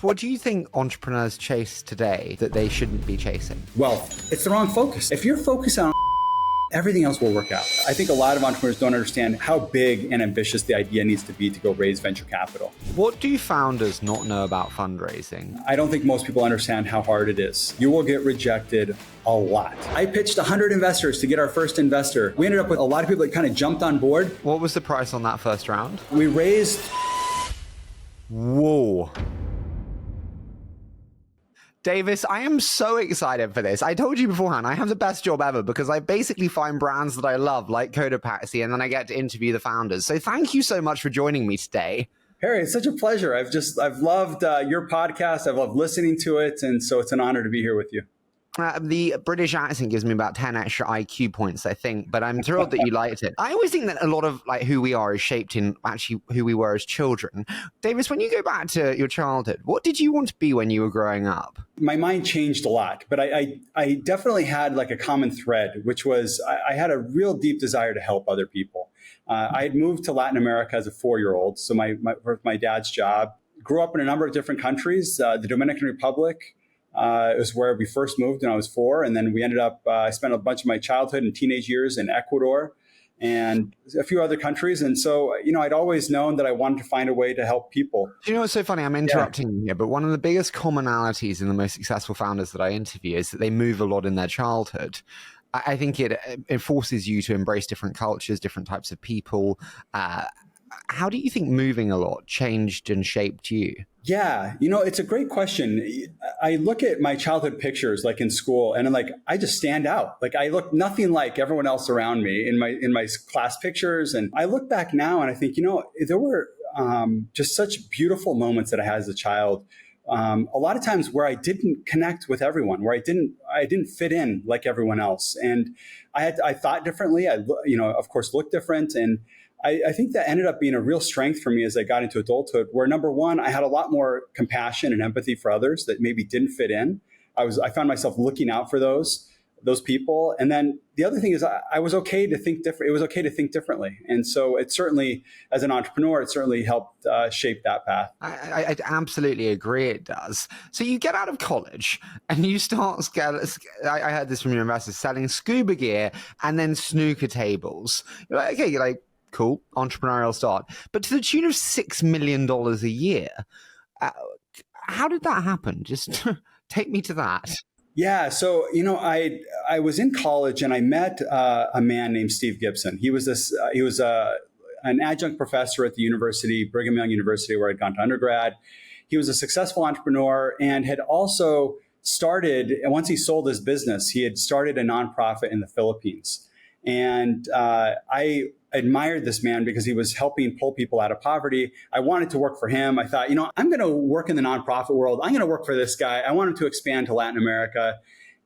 What do you think entrepreneurs chase today that they shouldn't be chasing? Wealth. It's the wrong focus. If you're focused on everything else will work out. I think a lot of entrepreneurs don't understand how big and ambitious the idea needs to be to go raise venture capital. What do founders not know about fundraising? I don't think most people understand how hard it is. You will get rejected a lot. I pitched 100 investors to get our first investor. We ended up with a lot of people that kind of jumped on board. What was the price on that first round? We raised... Whoa. Davis, I am so excited for this. I told you beforehand, I have the best job ever because I basically find brands that I love, like Cotopaxi, and then I get to interview the founders. So thank you so much for joining me today. Harry, it's such a pleasure. I've loved your podcast. I've loved listening to it. And so it's an honor to be here with you. The British accent gives me about 10 extra IQ points, I think, but I'm thrilled that you liked it. I always think that a lot of who we are is shaped in actually who we were as children. Davis, when you go back to your childhood, what did you want to be when you were growing up? My mind changed a lot, but I definitely had a common thread, which was I had a real deep desire to help other people. I had moved to Latin America as a 4-year-old, so my dad's job. Grew up in a number of different countries, the Dominican Republic. It was where we first moved when I was 4. And then we ended up, I spent a bunch of my childhood and teenage years in Ecuador and a few other countries. And so, I'd always known that I wanted to find a way to help people. You know what's so funny? I'm interrupting you here, but one of the biggest commonalities in the most successful founders that I interview is that they move a lot in their childhood. I think it forces you to embrace different cultures, different types of people. How do you think moving a lot changed and shaped you? Yeah, it's a great question. I look at my childhood pictures in school and I just stand out. I look nothing like everyone else around me in my class pictures. And I look back now and I think, there were just such beautiful moments that I had as a child. A lot of times where I didn't connect with everyone, where I didn't fit in like everyone else. And I thought differently. I of course looked different. And I think that ended up being a real strength for me as I got into adulthood, where number one, I had a lot more compassion and empathy for others that maybe didn't fit in. I found myself looking out for those people. And then the other thing is I was okay to think different. It was okay to think differently. And so it certainly, as an entrepreneur, it certainly helped shape that path. I absolutely agree it does. So you get out of college and you start, I heard this from your investors, selling scuba gear and then snooker tables. You're like, okay, you're like, cool, entrepreneurial start. But to the tune of $6 million a year, how did that happen? Just take me to that. Yeah, so I was in college and I met a man named Steve Gibson. He was an adjunct professor at the university, Brigham Young University, where I'd gone to undergrad. He was a successful entrepreneur and had also started, and once he sold his business, he had started a nonprofit in the Philippines. And I admired this man because he was helping pull people out of poverty. I wanted to work for him. I thought, I'm going to work in the nonprofit world. I'm going to work for this guy. I want him to expand to Latin America.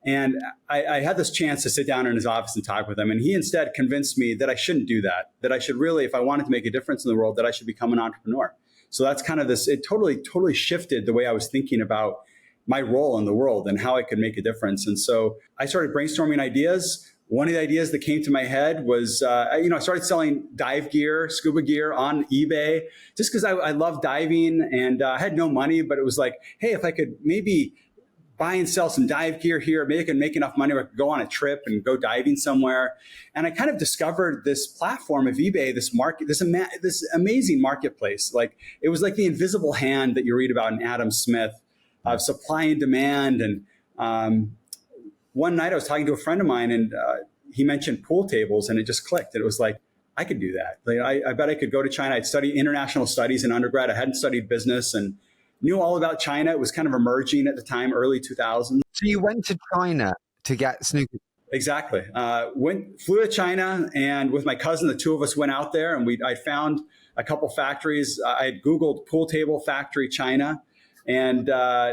And I had this chance to sit down in his office and talk with him. And he instead convinced me that I shouldn't do that I should really, if I wanted to make a difference in the world, that I should become an entrepreneur. So that's kind of this, it totally shifted the way I was thinking about my role in the world and how I could make a difference. And so I started brainstorming ideas. One of the ideas that came to my head was, I started selling dive gear, scuba gear on eBay, just because I love diving and I had no money, but it was like, hey, if I could maybe buy and sell some dive gear here, maybe I could make enough money where I could go on a trip and go diving somewhere. And I kind of discovered this platform of eBay, this market, this amazing marketplace. It was like the invisible hand that you read about in Adam Smith of supply and demand. And one night I was talking to a friend of mine and he mentioned pool tables and it just clicked. It was like, I could do that. I bet I could go to China. I'd studied international studies in undergrad. I hadn't studied business and knew all about China. It was kind of emerging at the time, early 2000s. So you went to China to get snooker? Exactly. Flew to China and with my cousin, the two of us went out there and I found a couple factories. I had Googled pool table factory China. And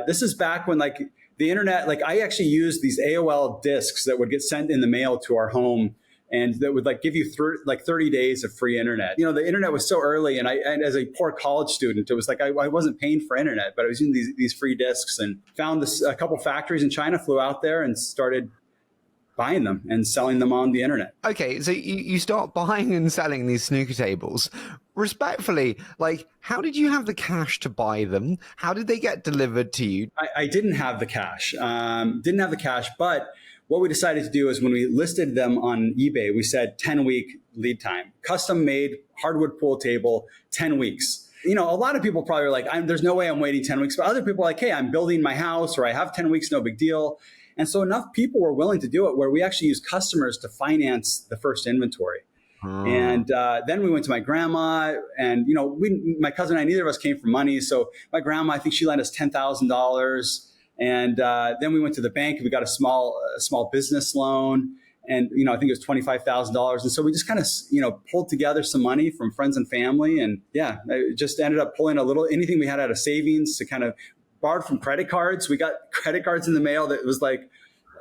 this is back when the internet, I actually used these AOL discs that would get sent in the mail to our home and that would give you 30 days of free internet. The internet was so early and as a poor college student, it was like I wasn't paying for internet, but I was using these free discs and found a couple factories in China, flew out there and started buying them and selling them on the internet. Okay, so you start buying and selling these snooker tables. Respectfully, like, how did you have the cash to buy them? How did they get delivered to you? I didn't have the cash. But what we decided to do is when we listed them on eBay, we said 10-week lead time, custom made hardwood pool table, 10 weeks. A lot of people probably are like, there's no way I'm waiting 10 weeks. But other people are like, hey, I'm building my house, or I have 10 weeks, no big deal. And so enough people were willing to do it where we actually used customers to finance the first inventory. And then we went to my grandma, and my cousin and I, neither of us came from money. So my grandma, I think she lent us $10,000, and then we went to the bank and we got a small business loan, and I think it was $25,000. And so we just kind of pulled together some money from friends and family, and it just ended up pulling anything we had out of savings to kind of borrowed from credit cards. We got credit cards in the mail that was like,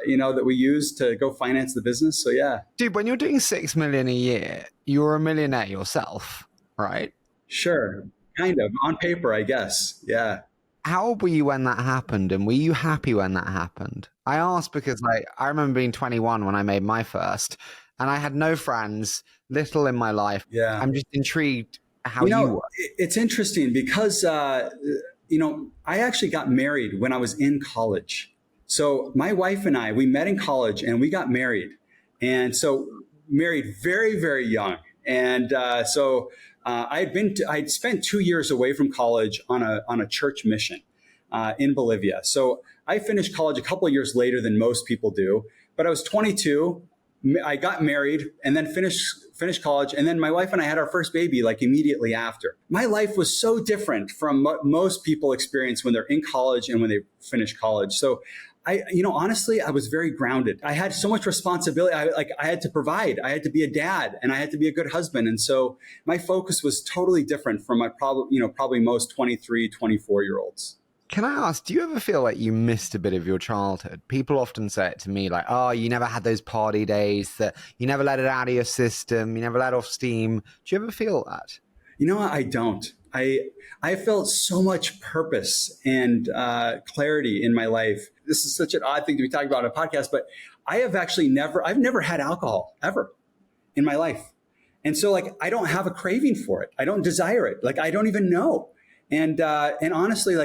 that we use to go finance the business. So yeah. Dude, when you're doing $6 million a year, you're a millionaire yourself, right? Sure. Kind of. On paper, I guess. Yeah. How old were you when that happened? And were you happy when that happened? I asked because I remember being 21 when I made my first, and I had no friends, little in my life. Yeah. I'm just intrigued how you were. It's interesting because, I actually got married when I was in college. So my wife and I, we met in college and we got married. And so married very, very young. And I'd spent 2 years away from college on a church mission in Bolivia. So I finished college a couple of years later than most people do, but I was 22. I got married and then finished college. And then my wife and I had our first baby like immediately after. My life was so different from what most people experience when they're in college and when they finish college. So honestly, I was very grounded. I had so much responsibility. I had to provide. I had to be a dad, and I had to be a good husband. And so my focus was totally different from probably most 23, 24-year-olds. Can I ask, do you ever feel like you missed a bit of your childhood? People often say it to me like, oh, you never had those party days, that you never let it out of your system, you never let off steam. Do you ever feel that? I don't. I felt so much purpose and clarity in my life. This is such an odd thing to be talking about on a podcast, but I've never had alcohol ever in my life. And so I don't have a craving for it. I don't desire it. I don't even know. And honestly,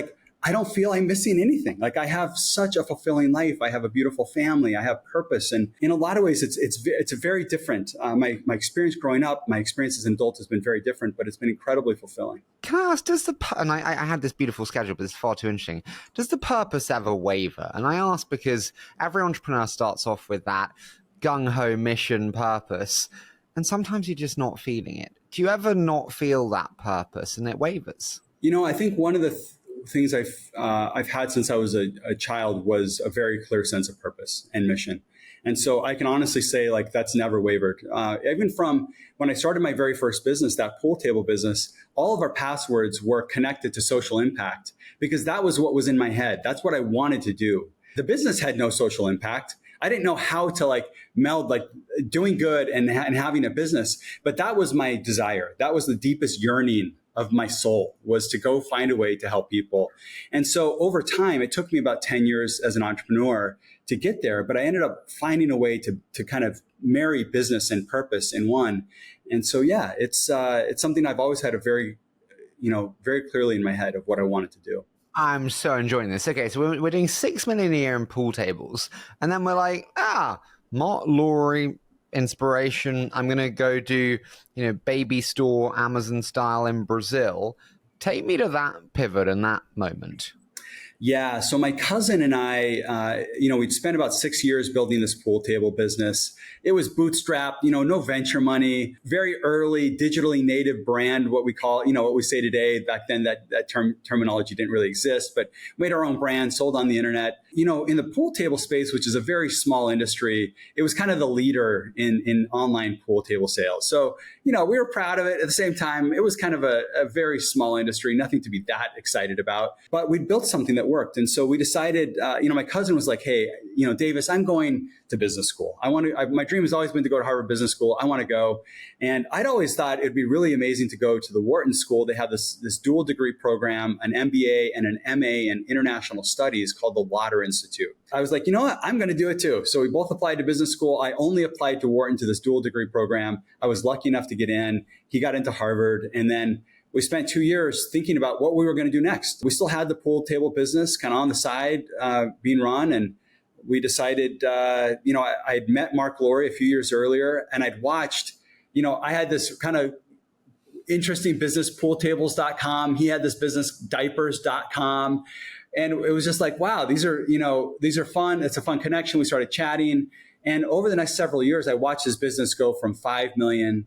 I don't feel I'm missing anything. I have such a fulfilling life. I have a beautiful family. I have purpose. And in a lot of ways, it's a very different. My experience growing up, my experience as an adult has been very different, but it's been incredibly fulfilling. Can I ask, and I had this beautiful schedule, but it's far too interesting. Does the purpose ever waver? And I ask because every entrepreneur starts off with that gung-ho mission purpose, and sometimes you're just not feeling it. Do you ever not feel that purpose and it wavers? I think one of the things I've had since I was a child was a very clear sense of purpose and mission. And so I can honestly say that's never wavered. Even from when I started my very first business, that pool table business, all of our passwords were connected to social impact because that was what was in my head. That's what I wanted to do. The business had no social impact. I didn't know how to meld doing good and having a business, but that was my desire. That was the deepest yearning of my soul, was to go find a way to help people. And so over time, it took me about 10 years as an entrepreneur to get there, but I ended up finding a way to kind of marry business and purpose in one. And so, yeah, it's something I've always had very clearly in my head of what I wanted to do. I'm so enjoying this. Okay, so we're doing 6 million a year in pool tables, and then we're like, Mark Laurie inspiration. I'm going to go do, baby store, Amazon style in Brazil. Take me to that pivot and that moment. Yeah. So my cousin and I, we'd spent about 6 years building this pool table business. It was bootstrapped, no venture money, very early digitally native brand, what we call, what we say today. Back then, that terminology didn't really exist, but made our own brand, sold on the internet. In the pool table space, which is a very small industry, it was kind of the leader in online pool table sales. So, we were proud of it. At the same time, it was kind of a very small industry, nothing to be that excited about. But we built something that worked. And so we decided, my cousin was like, hey, Davis, I'm going to business school. My dream has always been to go to Harvard Business School. I want to go. And I'd always thought it'd be really amazing to go to the Wharton School. They have this dual degree program, an MBA and an MA in international studies called the Water Institute. I was like, you know what? I'm going to do it too. So we both applied to business school. I only applied to Wharton to this dual degree program. I was lucky enough to get in. He got into Harvard. And then we spent 2 years thinking about what we were going to do next. We still had the pool table business kind of on the side being run. And we decided, I had met Mark Laurie a few years earlier, and I'd watched, I had this kind of interesting business, pooltables.com. He had this business, diapers.com. And it was just like, wow, these are fun. It's a fun connection. We started chatting. And over the next several years, I watched his business go from 5 million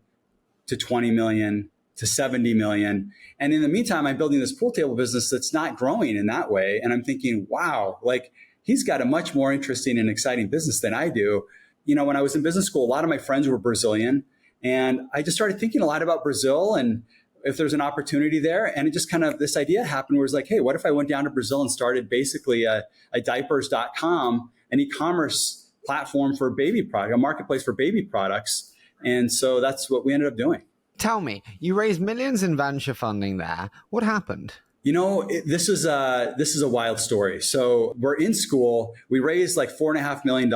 to 20 million to 70 million. And in the meantime, I'm building this pool table business that's not growing in that way. And I'm thinking, wow, like he's got a much more interesting and exciting business than I do. When I was in business school, a lot of my friends were Brazilian. And I just started thinking a lot about Brazil and if there's an opportunity there. And it just kind of, this idea happened where it's like, hey, what if I went down to Brazil and started basically a diapers.com, an e-commerce platform for baby product, a marketplace for baby products. And so that's what we ended up doing. Tell me, you raised millions in venture funding there. What happened? This is a wild story. So we're in school. We raised like $4.5 million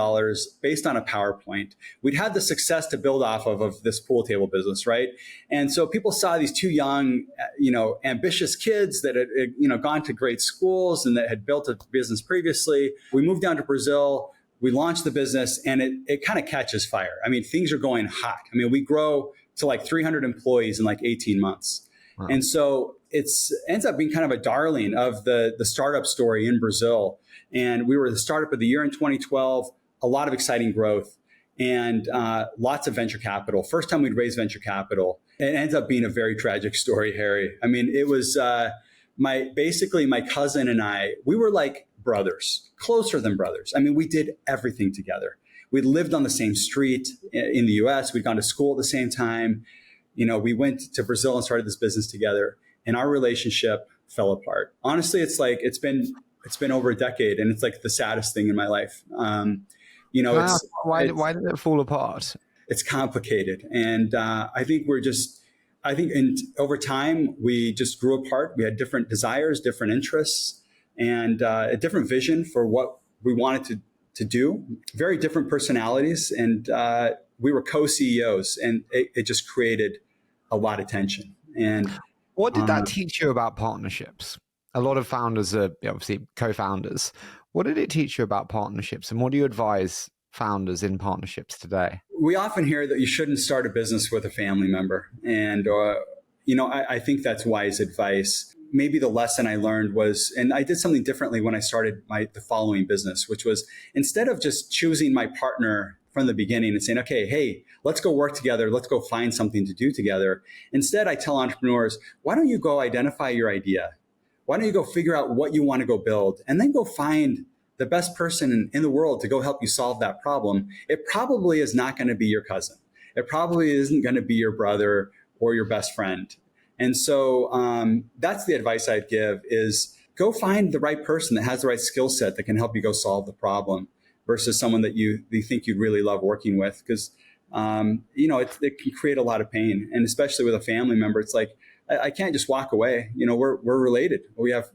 based on a PowerPoint. We'd had the success to build off of this pool table business, right? And so people saw these two young, ambitious kids that had, gone to great schools and that had built a business previously. We moved down to Brazil. We launched the business, and it kind of catches fire. I mean, things are going hot. I mean, we grow to like 300 employees in like 18 months. Wow. And so it ends up being kind of a darling of the startup story in Brazil. And we were the startup of the year in 2012, a lot of exciting growth and lots of venture capital. First time we'd raised venture capital. It ends up being a very tragic story, Harry. I mean, it was my cousin and I, we were like brothers, closer than brothers. I mean, we did everything together. We lived on the same street in the US. We'd gone to school at the same time. We went to Brazil and started this business together, and our relationship fell apart. Honestly, it's been over a decade, and it's like the saddest thing in my life. Wow. Why did it fall apart? It's complicated. And I think over time, we just grew apart. We had different desires, different interests, and a different vision for what we wanted to do, very different personalities. And we were co-CEOs, and it just created a lot of tension. And what did that teach you about partnerships? A lot of founders are obviously co-founders. What did it teach you about partnerships, and what do you advise founders in partnerships today? We often hear that you shouldn't start a business with a family member. And, I think that's wise advice. Maybe the lesson I learned was, and I did something differently when I started the following business, which was instead of just choosing my partner from the beginning and saying, okay, hey, let's go work together. Let's go find something to do together. Instead, I tell entrepreneurs, why don't you go identify your idea? Why don't you go figure out what you want to go build, and then go find the best person in the world to go help you solve that problem? It probably is not going to be your cousin. It probably isn't going to be your brother or your best friend. And so that's the advice I'd give is go find the right person that has the right skill set that can help you go solve the problem versus someone that you think you'd really love working with. Because, it can create a lot of pain. And especially with a family member, it's like, I can't just walk away. We're related. We have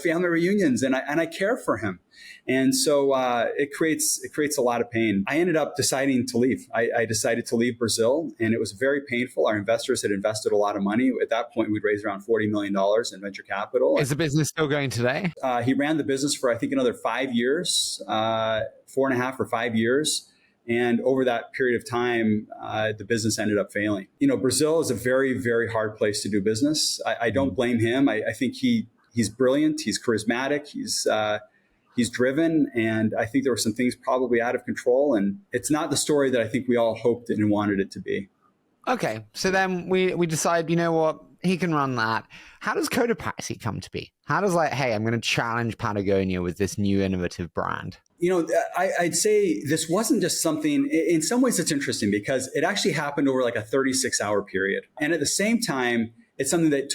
family reunions, and I care for him. And so it creates a lot of pain. I ended up deciding to leave. I decided to leave Brazil, and it was very painful. Our investors had invested a lot of money. At that point, we'd raised around $40 million in venture capital. Is the business still going today? He ran the business for, I think, another 5 years, 4.5 or 5 years. And over that period of time, the business ended up failing. Brazil is a very, very hard place to do business. I don't blame him. I think he's brilliant. He's charismatic. He's driven. And I think there were some things probably out of control. And it's not the story that I think we all hoped and wanted it to be. Okay. So then we decide, you know what? He can run that. How does Cotopaxi come to be? How does like, hey, I'm going to challenge Patagonia with this new innovative brand? I'd say this wasn't just something, in some ways it's interesting because it actually happened over like a 36-hour period. And at the same time, it's something that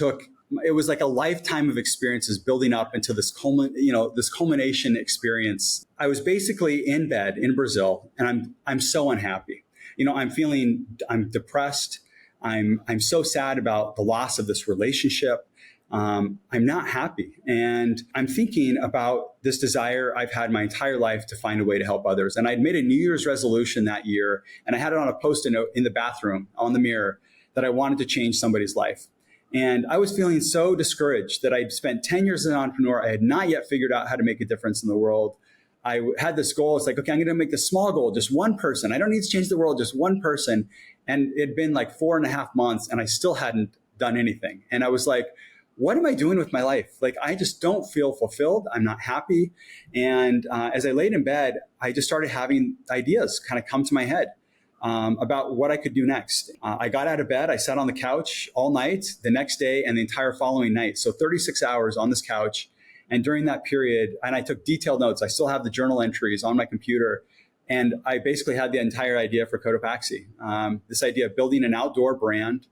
it was like a lifetime of experiences building up into this culmination experience. I was basically in bed in Brazil and I'm so unhappy. I'm depressed. I'm so sad about the loss of this relationship. I'm not happy. And I'm thinking about this desire I've had my entire life to find a way to help others. And I'd made a New Year's resolution that year, and I had it on a Post-it note in the bathroom on the mirror that I wanted to change somebody's life. And I was feeling so discouraged that I'd spent 10 years as an entrepreneur. I had not yet figured out how to make a difference in the world. I had this goal. It's like, okay, I'm going to make this small goal, just one person. I don't need to change the world, just one person. And it'd been like 4.5 months and I still hadn't done anything. And I was like, what am I doing with my life? Like, I just don't feel fulfilled. I'm not happy. And as I laid in bed, I just started having ideas kind of come to my head about what I could do next. I got out of bed. I sat on the couch all night, the next day, and the entire following night. So 36 hours on this couch. And during that period, and I took detailed notes. I still have the journal entries on my computer. And I basically had the entire idea for Cotopaxi. This idea of building an outdoor brand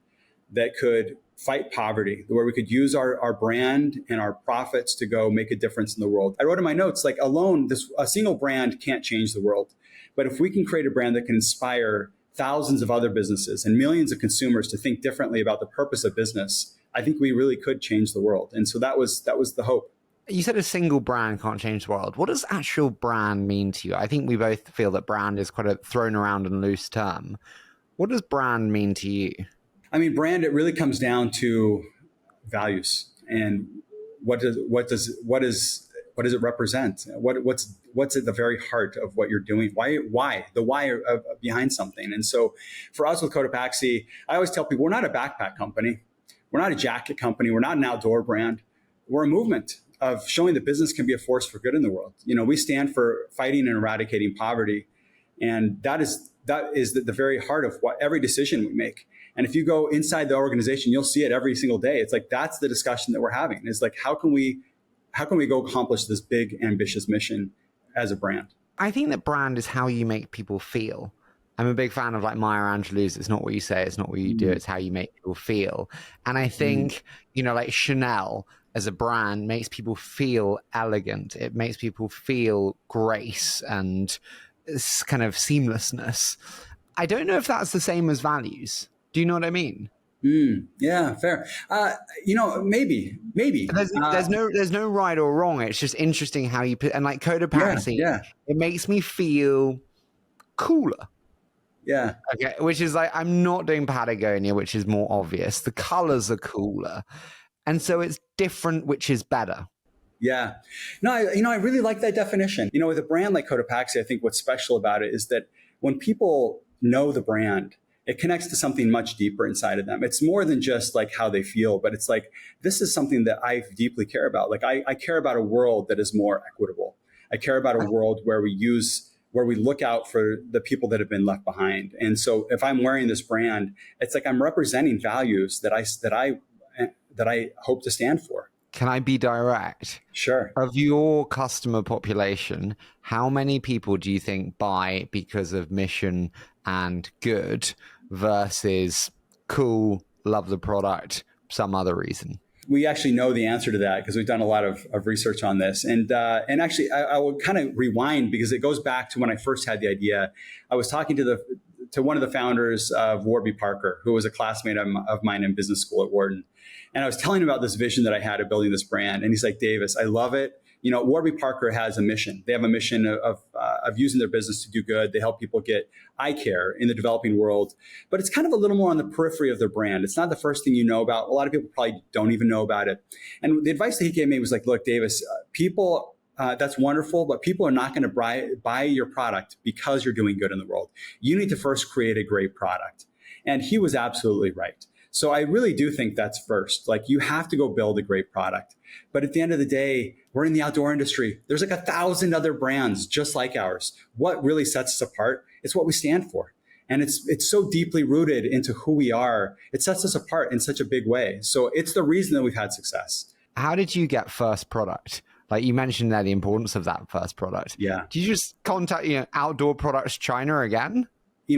that could fight poverty, where we could use our brand and our profits to go make a difference in the world. I wrote in my notes, like alone, a single brand can't change the world. But if we can create a brand that can inspire thousands of other businesses and millions of consumers to think differently about the purpose of business, I think we really could change the world. And so that was the hope. You said a single brand can't change the world. What does actual brand mean to you? I think we both feel that brand is quite a thrown around and loose term. What does brand mean to you? I mean, brand, it really comes down to values and what does it represent? What's at the very heart of what you're doing? Why behind something? And so for us with Cotopaxi, I always tell people we're not a backpack company. We're not a jacket company. We're not an outdoor brand. We're a movement of showing that business can be a force for good in the world. We stand for fighting and eradicating poverty. And that is the very heart of what every decision we make. And if you go inside the organization, you'll see it every single day. It's like, that's the discussion that we're having. It's like, how can we go accomplish this big, ambitious mission as a brand? I think that brand is how you make people feel. I'm a big fan of like Maya Angelou's, it's not what you say, it's not what you do, it's how you make people feel. And I think, like Chanel as a brand makes people feel elegant. It makes people feel grace and kind of seamlessness. I don't know if that's the same as values. Do you know what I mean? Yeah, fair. Maybe. There's no right or wrong. It's just interesting how you put, and like Cotopaxi, it makes me feel cooler. Yeah. Okay. Which is like, I'm not doing Patagonia, which is more obvious. The colors are cooler. And so it's different, which is better. Yeah. No, I really like that definition. With a brand like Cotopaxi, I think what's special about it is that when people know the brand, it connects to something much deeper inside of them. It's more than just like how they feel, but it's like, this is something that I deeply care about. Like I care about a world that is more equitable. I care about a world where we look out for the people that have been left behind. And so if I'm wearing this brand, it's like I'm representing values that I hope to stand for. Can I be direct? Sure. Of your customer population, how many people do you think buy because of mission and good versus cool, love the product, some other reason? We actually know the answer to that because we've done a lot of research on this. And actually, I will kind of rewind because it goes back to when I first had the idea. I was talking to one of the founders of Warby Parker, who was a classmate of mine in business school at Wharton. And I was telling him about this vision that I had of building this brand. And he's like, Davis, I love it. Warby Parker has a mission. They have a mission of using their business to do good. They help people get eye care in the developing world. But it's kind of a little more on the periphery of their brand. It's not the first thing you know about. A lot of people probably don't even know about it. And the advice that he gave me was like, look, Davis, people, that's wonderful, but people are not going to buy your product because you're doing good in the world. You need to first create a great product. And he was absolutely right. So I really do think that's first. Like, you have to go build a great product. But at the end of the day, we're in the outdoor industry. There's like 1,000 other brands just like ours. What really sets us apart is what we stand for. And it's so deeply rooted into who we are. It sets us apart in such a big way. So it's the reason that we've had success. How did you get first product? Like you mentioned there, the importance of that first product. Yeah. Did you just contact, Outdoor Products China again?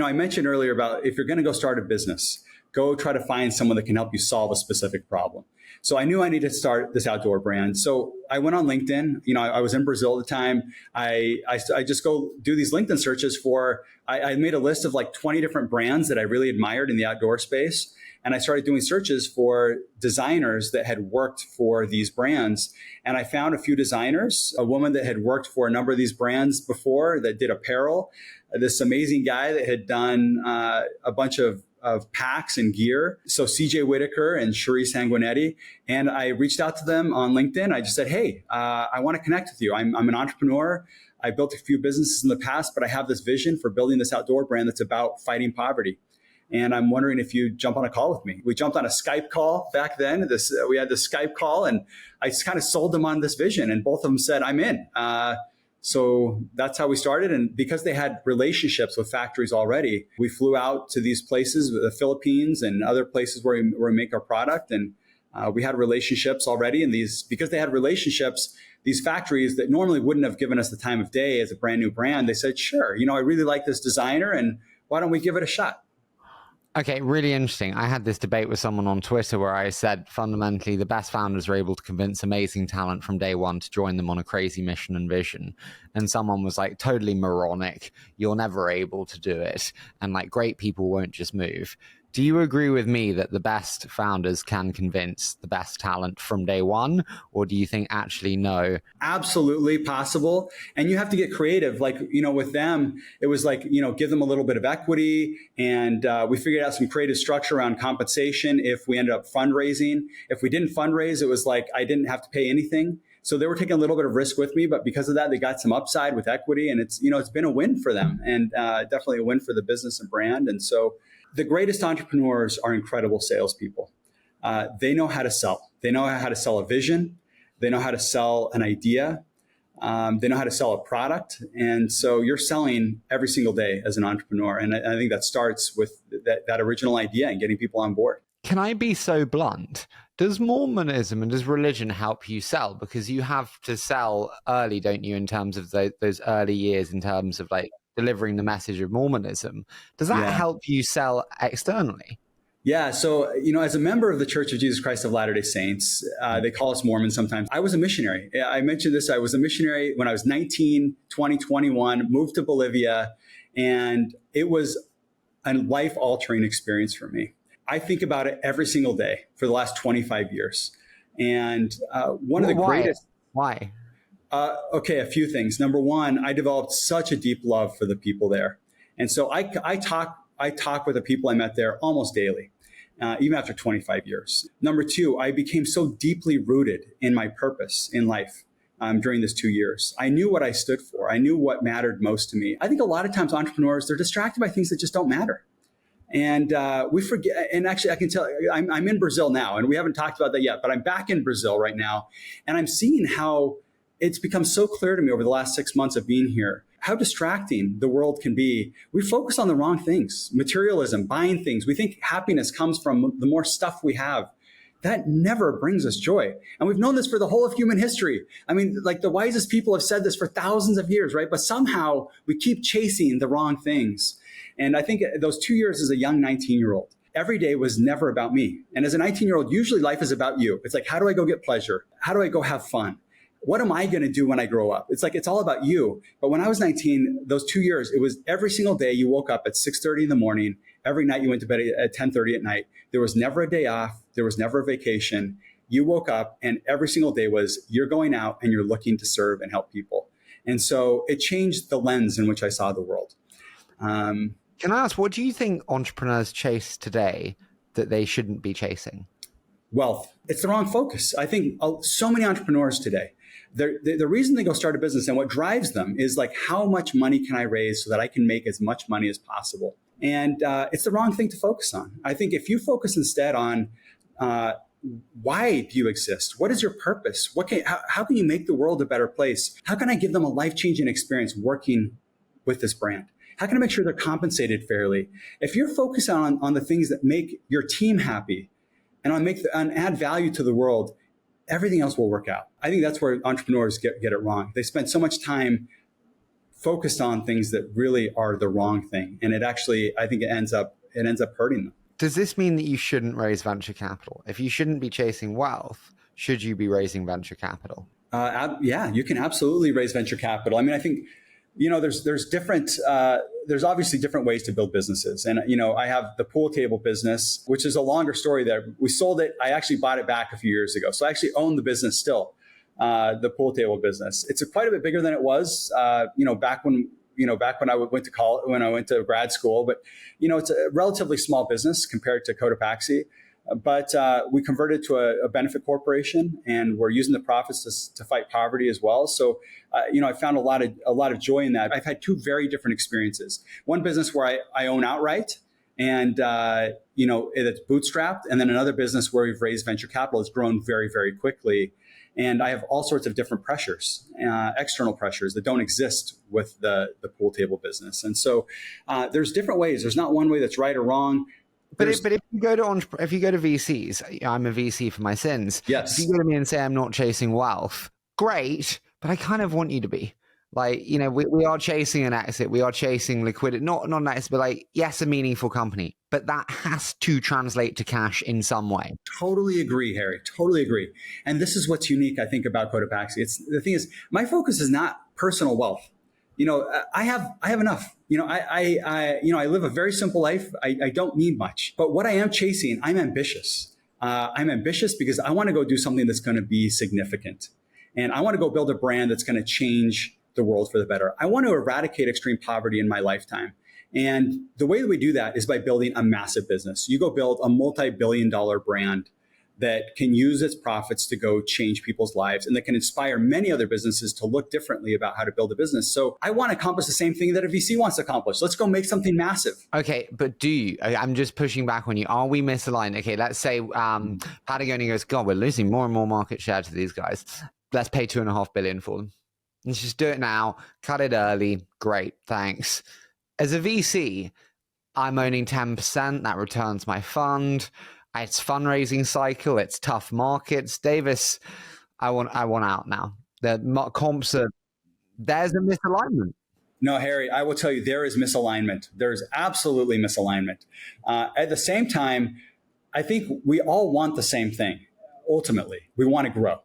I mentioned earlier about if you're going to go start a business, go try to find someone that can help you solve a specific problem. So I knew I needed to start this outdoor brand. So I went on LinkedIn. I was in Brazil at the time. I just go do these LinkedIn searches for, I made a list of like 20 different brands that I really admired in the outdoor space. And I started doing searches for designers that had worked for these brands. And I found a few designers, a woman that had worked for a number of these brands before that did apparel, this amazing guy that had done a bunch of packs and gear. So CJ Whitaker and Cherie Sanguinetti. And I reached out to them on LinkedIn. I just said, hey, I want to connect with you. I'm an entrepreneur. I built a few businesses in the past, but I have this vision for building this outdoor brand that's about fighting poverty. And I'm wondering if you jump on a call with me. We jumped on a Skype call back then. We had this Skype call, and I just kind of sold them on this vision. And both of them said, I'm in. So that's how we started. And because they had relationships with factories already, we flew out to these places, the Philippines and other places where we make our product. And we had relationships already. And because they had relationships, these factories that normally wouldn't have given us the time of day as a brand new brand, they said, sure, I really like this designer, and why don't we give it a shot? Okay, really interesting. I had this debate with someone on Twitter where I said fundamentally the best founders are able to convince amazing talent from day one to join them on a crazy mission and vision. And someone was like, totally moronic. You're never able to do it. And like great people won't just move. Do you agree with me that the best founders can convince the best talent from day one? Or do you think actually no? Absolutely possible. And you have to get creative. Like, with them, it was like, give them a little bit of equity. And we figured out some creative structure around compensation if we ended up fundraising. If we didn't fundraise, it was like I didn't have to pay anything. So they were taking a little bit of risk with me, but because of that, they got some upside with equity. And it's been a win for them, and definitely a win for the business and brand. And so the greatest entrepreneurs are incredible salespeople. They know how to sell. They know how to sell a vision. They know how to sell an idea. They know how to sell a product. And so you're selling every single day as an entrepreneur. And I think that starts with that original idea and getting people on board. Can I be so blunt? Does Mormonism and does religion help you sell? Because you have to sell early, don't you, in terms of those early years, in terms of like delivering the message of Mormonism. Does that help you sell externally? Yeah. So, as a member of the Church of Jesus Christ of Latter-day Saints, they call us Mormons sometimes. I was a missionary. I mentioned this. I was a missionary when I was 19, 20, 21, moved to Bolivia, and it was a life-altering experience for me. I think about it every single day for the last 25 years. And one of the greatest... Why? Okay, a few things. Number one, I developed such a deep love for the people there. And so I talk with the people I met there almost daily, even after 25 years. Number two, I became so deeply rooted in my purpose in life during this 2 years. I knew what I stood for. I knew what mattered most to me. I think a lot of times entrepreneurs, they're distracted by things that just don't matter. And we forget, and actually I can tell, I'm in Brazil now, and we haven't talked about that yet, but I'm back in Brazil right now. And I'm seeing how it's become so clear to me over the last 6 months of being here, how distracting the world can be. We focus on the wrong things, materialism, buying things. We think happiness comes from the more stuff we have. That never brings us joy. And we've known this for the whole of human history. I mean, like the wisest people have said this for thousands of years, right? But somehow we keep chasing the wrong things. And I think those 2 years as a young 19-year-old, every day was never about me. And as a 19-year-old, usually life is about you. It's like, how do I go get pleasure? How do I go have fun? What am I going to do when I grow up? It's like, it's all about you. But when I was 19, those 2 years, it was every single day you woke up at 6:30 in the morning. Every night you went to bed at 10:30 at night. There was never a day off. There was never a vacation. You woke up and every single day was you're going out and you're looking to serve and help people. And so it changed the lens in which I saw the world. Can I ask, what do you think entrepreneurs chase today that they shouldn't be chasing? Wealth. It's the wrong focus. I think so many entrepreneurs today, the reason they go start a business and what drives them is like, how much money can I raise so that I can make as much money as possible? And it's the wrong thing to focus on. I think if you focus instead on why do you exist? What is your purpose? How can you make the world a better place? How can I give them a life-changing experience working with this brand? How can I make sure they're compensated fairly? If you're focused on the things that make your team happy and on add value to the world, everything else will work out. I think that's where entrepreneurs get it wrong. They spend so much time focused on things that really are the wrong thing. And I think it ends up hurting them. Does this mean that you shouldn't raise venture capital? If you shouldn't be chasing wealth, should you be raising venture capital? Yeah, you can absolutely raise venture capital. I mean, I think, there's obviously different ways to build businesses. And, I have the pool table business, which is a longer story there. We sold it. I actually bought it back a few years ago. So I actually own the business still, the pool table business. It's quite a bit bigger than it was, back when I went to college, when I went to grad school. But, it's a relatively small business compared to Cotopaxi. But we converted to a benefit corporation, and we're using the profits to fight poverty as well. So, I found a lot of joy in that. I've had two very different experiences. One business where I own outright, and it's bootstrapped, and then another business where we've raised venture capital. It's grown very, very quickly, and I have all sorts of different pressures, external pressures that don't exist with the pool table business. And so, there's different ways. There's not one way that's right or wrong. But if you go to VCs, I'm a VC for my sins. Yes. If you go to me and say I'm not chasing wealth, great, but I kind of want you to be. We are chasing an exit. We are chasing liquidity. Not an exit, but yes, a meaningful company. But that has to translate to cash in some way. Totally agree, Harry. Totally agree. And this is what's unique, I think, about Cotopaxi. The thing is, my focus is not personal wealth. I have enough. I live a very simple life. I don't need much. But what I am chasing, I'm ambitious. I'm ambitious because I want to go do something that's going to be significant. And I want to go build a brand that's going to change the world for the better. I want to eradicate extreme poverty in my lifetime. And the way that we do that is by building a massive business. You go build a multi-billion-dollar brand that can use its profits to go change people's lives and that can inspire many other businesses to look differently about how to build a business. So I want to accomplish the same thing that a VC wants to accomplish. Let's go make something massive. Okay, but I'm just pushing back on you. Are we misaligned? Okay, let's say Patagonia goes, God, we're losing more and more market share to these guys. Let's pay $2.5 billion for them. Let's just do it now. Cut it early. Great, thanks. As a VC, I'm owning 10%. That returns my fund. It's fundraising cycle. It's tough markets. Davis, I want out now. The comps there's a misalignment. No, Harry, I will tell you, there is misalignment. There is absolutely misalignment. At the same time, I think we all want the same thing. Ultimately, we want to grow.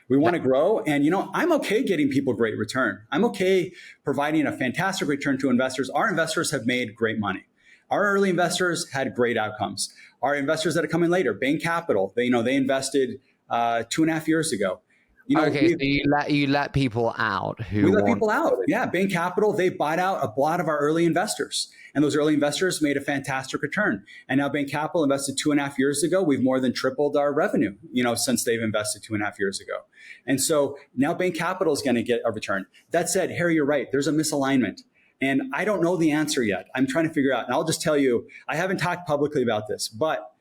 We want to grow. And, I'm okay getting people great return. I'm okay providing a fantastic return to investors. Our investors have made great money. Our early investors had great outcomes. Our investors that are coming later, Bain Capital, they invested 2.5 years ago. So you let people out people out. Yeah, Bain Capital, they bought out a lot of our early investors, and those early investors made a fantastic return. And now Bain Capital invested 2.5 years ago. We've more than tripled our revenue, since they've invested 2.5 years ago. And so now Bain Capital is going to get a return. That said, Harry, you're right. There's a misalignment. And I don't know the answer yet. I'm trying to figure out. And I'll just tell you, I haven't talked publicly about this, but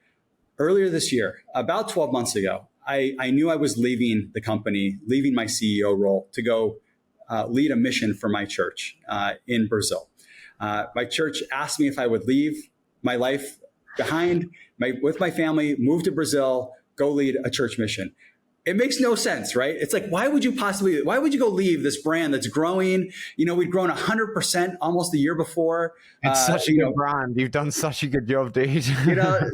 earlier this year, about 12 months ago, I knew I was leaving the company, leaving my CEO role to go lead a mission for my church in Brazil. My church asked me if I would leave my life behind with my family, move to Brazil, go lead a church mission. It makes no sense, right? It's like, why would you go leave this brand that's growing? We'd grown 100% almost the year before. It's such a good brand. You've done such a good job, dude.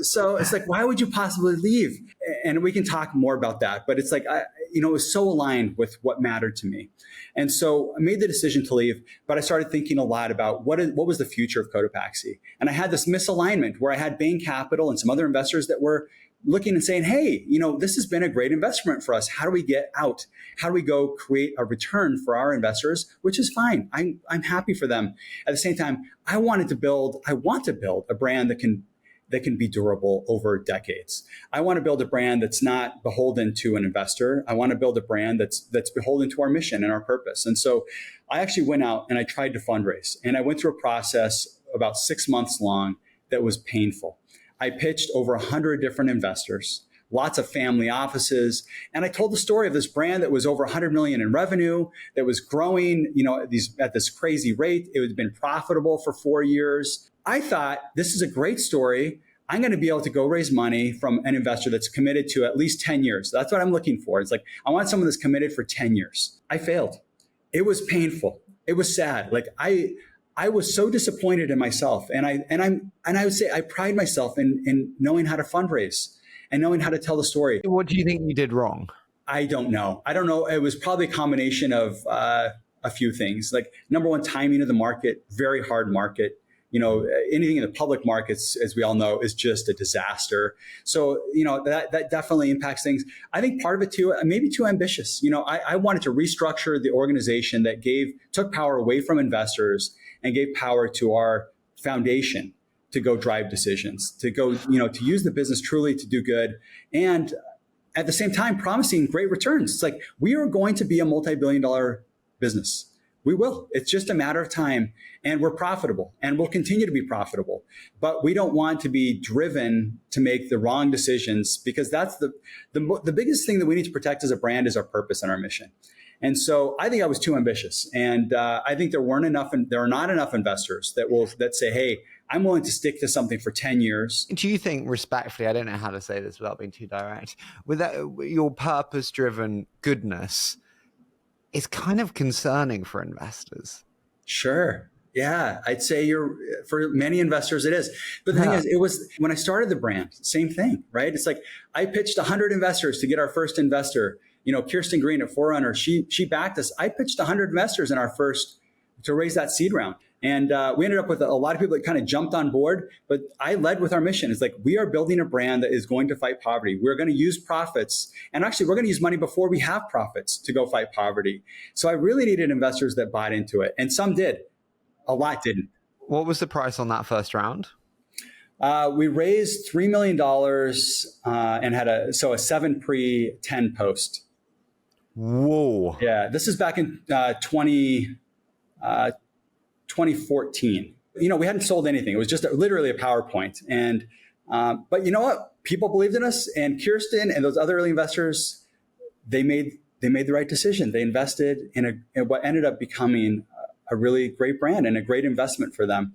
So it's like, why would you possibly leave? And we can talk more about that. But it's like, it was so aligned with what mattered to me. And so I made the decision to leave, but I started thinking a lot about what was the future of Cotopaxi. And I had this misalignment where I had Bain Capital and some other investors that were looking and saying, hey, this has been a great investment for us. How do we get out? How do we go create a return for our investors? Which is fine. I'm happy for them. At the same time, I want to build a brand that can be durable over decades. I want to build a brand that's not beholden to an investor. I want to build a brand that's beholden to our mission and our purpose. And so I actually went out and I tried to fundraise. And I went through a process about 6 months long that was painful. I pitched over 100 different investors, lots of family offices. And I told the story of this brand that was over 100 million in revenue, that was growing, at this crazy rate. It had been profitable for 4 years. I thought, this is a great story. I'm going to be able to go raise money from an investor that's committed to at least 10 years. That's what I'm looking for. It's like, I want someone that's committed for 10 years. I failed. It was painful. It was sad. Like I was so disappointed in myself. And I would say I pride myself in knowing how to fundraise and knowing how to tell the story. What do you think you did wrong? I don't know. It was probably a combination of a few things. Like, number one, timing of the market, very hard market. Anything in the public markets, as we all know, is just a disaster. So, that definitely impacts things. I think part of it too, maybe too ambitious. I wanted to restructure the organization that took power away from investors and gave power to our foundation to go drive decisions, to go, to use the business truly to do good. And at the same time, promising great returns. It's like, we are going to be a multi-billion-dollar business. We will. It's just a matter of time. And we're profitable and we'll continue to be profitable. But we don't want to be driven to make the wrong decisions, because that's the biggest thing that we need to protect as a brand is our purpose and our mission. And so I think I was too ambitious. And I think there are not enough investors that say, hey, I'm willing to stick to something for 10 years. Do you think, respectfully, I don't know how to say this without being too direct, with that, your purpose-driven goodness is kind of concerning for investors? Sure. Yeah, I'd say for many investors it is. But the thing is, it was when I started the brand, same thing, right? It's like I pitched 100 investors to get our first investor. Kirsten Green at Forerunner, she backed us. I pitched 100 investors in our first to raise that seed round. And we ended up with a lot of people that kind of jumped on board, but I led with our mission. It's like, we are building a brand that is going to fight poverty. We're going to use profits. And actually, we're going to use money before we have profits to go fight poverty. So I really needed investors that bought into it. And some did. A lot didn't. What was the price on that first round? We raised $3 million and had a 7 pre, 10 post. Whoa. Yeah, this is back in 2014. We hadn't sold anything. It was just literally a PowerPoint. And but you know what? People believed in us, and Kirsten and those other early investors, they made the right decision. They invested in what ended up becoming a really great brand and a great investment for them.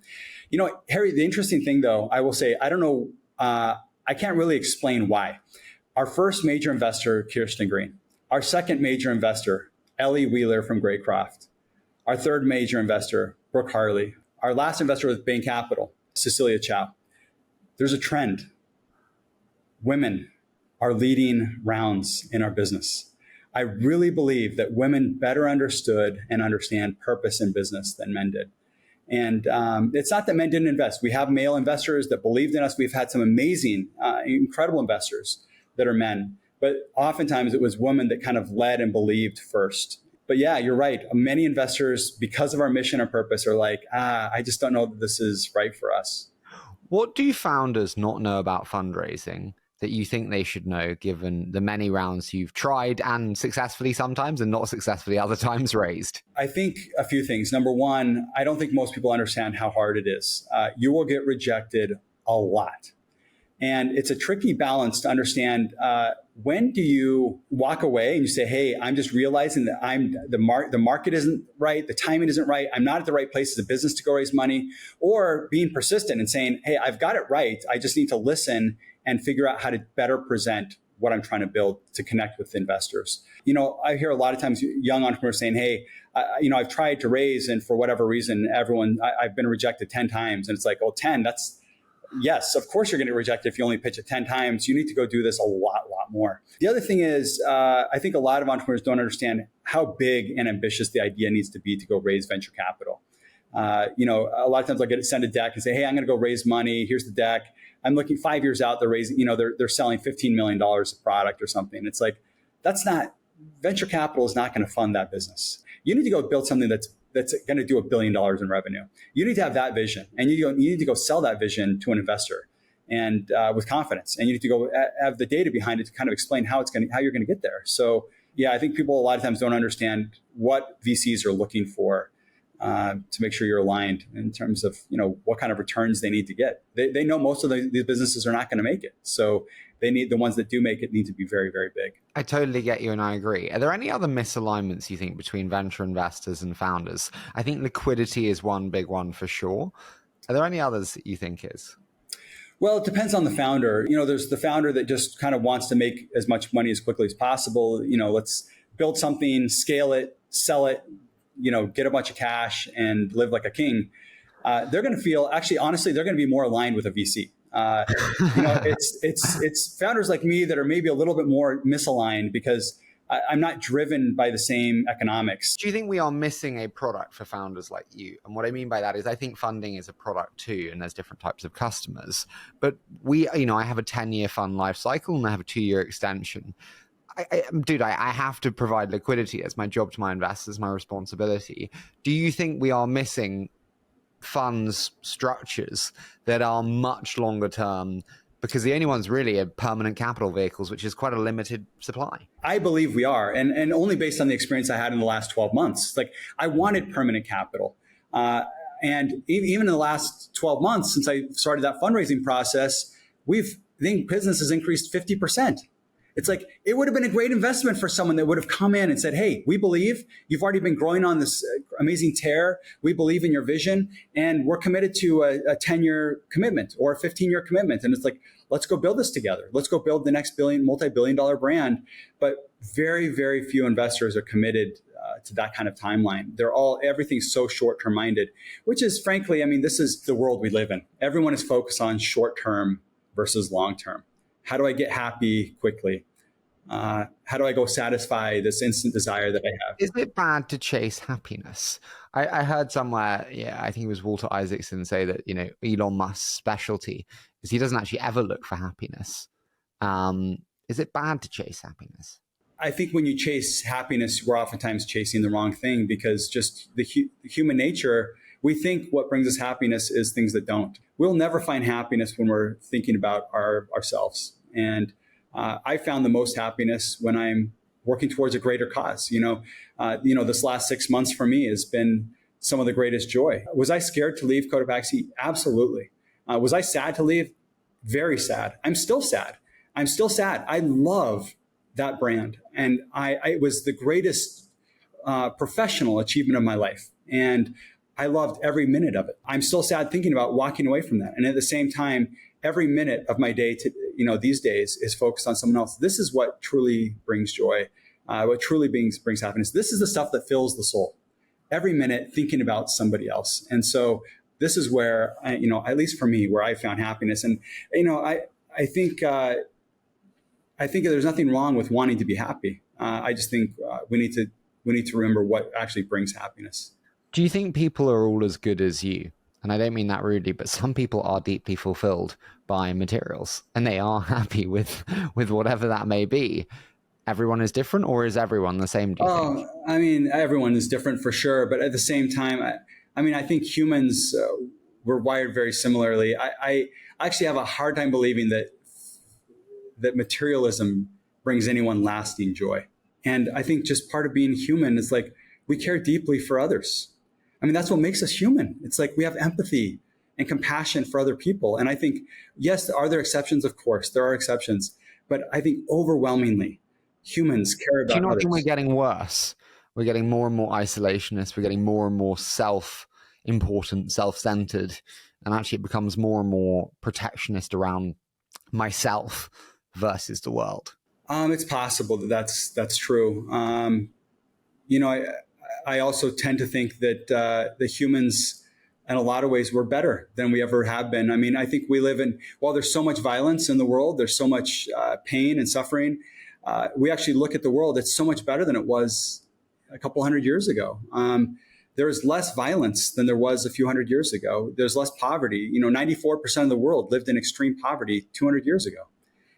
Harry, the interesting thing though, I will say, I don't know, I can't really explain why. Our first major investor, Kirsten Green. Our second major investor, Ellie Wheeler from Graycroft. Our third major investor, Brooke Harley. Our last investor was Bain Capital, Cecilia Chow. There's a trend. Women are leading rounds in our business. I really believe that women better understood and understand purpose in business than men did. And it's not that men didn't invest. We have male investors that believed in us. We've had some amazing, incredible investors that are men. But oftentimes it was women that kind of led and believed first. But yeah, you're right. Many investors, because of our mission or purpose, are like, I just don't know that this is right for us. What do founders not know about fundraising that you think they should know, given the many rounds you've tried and successfully sometimes and not successfully other times raised? I think a few things. Number one, I don't think most people understand how hard it is. You will get rejected a lot. And it's a tricky balance to understand when do you walk away and you say, hey, I'm just realizing that the market isn't right, the timing isn't right, I'm not at the right place as a business to go raise money, or being persistent and saying, hey, I've got it right, I just need to listen and figure out how to better present what I'm trying to build to connect with investors. I hear a lot of times young entrepreneurs saying, hey, I've tried to raise and for whatever reason, I've been rejected 10 times. And it's like, oh, 10, yes, of course you're going to get rejected if you only pitch it 10 times. You need to go do this a lot more. The other thing is, I think a lot of entrepreneurs don't understand how big and ambitious the idea needs to be to go raise venture capital. A lot of times I'll send a deck and say, hey, I'm going to go raise money. Here's the deck. I'm looking 5 years out. They're raising, they're selling $15 million of product or something. It's like, venture capital is not going to fund that business. You need to go build something that's going to do $1 billion in revenue. You need to have that vision, and you need to go sell that vision to an investor, and with confidence. And you need to go have the data behind it to kind of explain how you're going to get there. So yeah, I think people a lot of times don't understand what VCs are looking for to make sure you're aligned in terms of what kind of returns they need to get. They know most of these businesses are not going to make it, so the ones that do make it need to be very, very big. I totally get you, and I agree. Are there any other misalignments you think between venture investors and founders? I think liquidity is one big one for sure. Are there any others that you think is? Well, it depends on the founder. There's the founder that just kind of wants to make as much money as quickly as possible. Let's build something, scale it, sell it, get a bunch of cash and live like a king. They're going to feel, actually, honestly, they're going to be more aligned with a VC. It's founders like me that are maybe a little bit more misaligned because I'm not driven by the same economics. Do you think we are missing a product for founders like you? And what I mean by that is I think funding is a product too, and there's different types of customers. But I have a 10-year fund life cycle and I have a 2-year extension. I have to provide liquidity. It's my job to my investors, my responsibility. Do you think we are missing funds structures that are much longer term? Because the only ones really are permanent capital vehicles, which is quite a limited supply. I believe we are, and only based on the experience I had in the last 12 months. Like, I wanted permanent capital. And even in the last 12 months, since I started that fundraising process, I think business has increased 50%. It's like, it would have been a great investment for someone that would have come in and said, hey, we believe you've already been growing on this amazing tear. We believe in your vision and we're committed to a 10-year commitment or a 15-year commitment. And it's like, let's go build this together. Let's go build the next multi-billion-dollar brand. But very, very few investors are committed to that kind of timeline. Everything's so short-term minded, which is frankly, this is the world we live in. Everyone is focused on short-term versus long-term. How do I get happy quickly? How do I go satisfy this instant desire that I have? Is it bad to chase happiness? I heard somewhere, I think it was Walter Isaacson say that, Elon Musk's specialty is he doesn't actually ever look for happiness. Is it bad to chase happiness? I think when you chase happiness, we're oftentimes chasing the wrong thing because just the human nature, we think what brings us happiness is things that don't. We'll never find happiness when we're thinking about ourselves. And I found the most happiness when I'm working towards a greater cause. This last 6 months for me has been some of the greatest joy. Was I scared to leave Cotopaxi? Absolutely. Was I sad to leave? Very sad. I'm still sad. I love that brand. And it was the greatest professional achievement of my life. And I loved every minute of it. I'm still sad thinking about walking away from that. And at the same time, every minute of my day these days is focused on someone else. This is what truly brings joy, what truly brings happiness. This is the stuff that fills the soul. Every minute thinking about somebody else. And so this is where, at least for me, where I found happiness. And, I think there's nothing wrong with wanting to be happy. I just think we need to remember what actually brings happiness. Do you think people are all as good as you? And I don't mean that rudely, but some people are deeply fulfilled by materials and they are happy with whatever that may be. Everyone is different, or is everyone the same, do you think? Everyone is different for sure. But at the same time, I think humans were wired very similarly. I actually have a hard time believing that materialism brings anyone lasting joy. And I think just part of being human is like we care deeply for others. That's what makes us human. It's like we have empathy and compassion for other people. And I think, yes, are there exceptions? Of course, there are exceptions. But I think overwhelmingly, humans care about others. Do you not think we're getting worse? We're getting more and more isolationist. We're getting more and more self-important, self-centered. And actually it becomes more and more protectionist around myself versus the world. It's possible that's true. I also tend to think that the humans, in a lot of ways, we're better than we ever have been. I think we live in, while there's so much violence in the world, there's so much pain and suffering, we actually look at the world, it's so much better than it was a couple hundred years ago. There is less violence than there was a few hundred years ago. There's less poverty. 94% of the world lived in extreme poverty 200 years ago.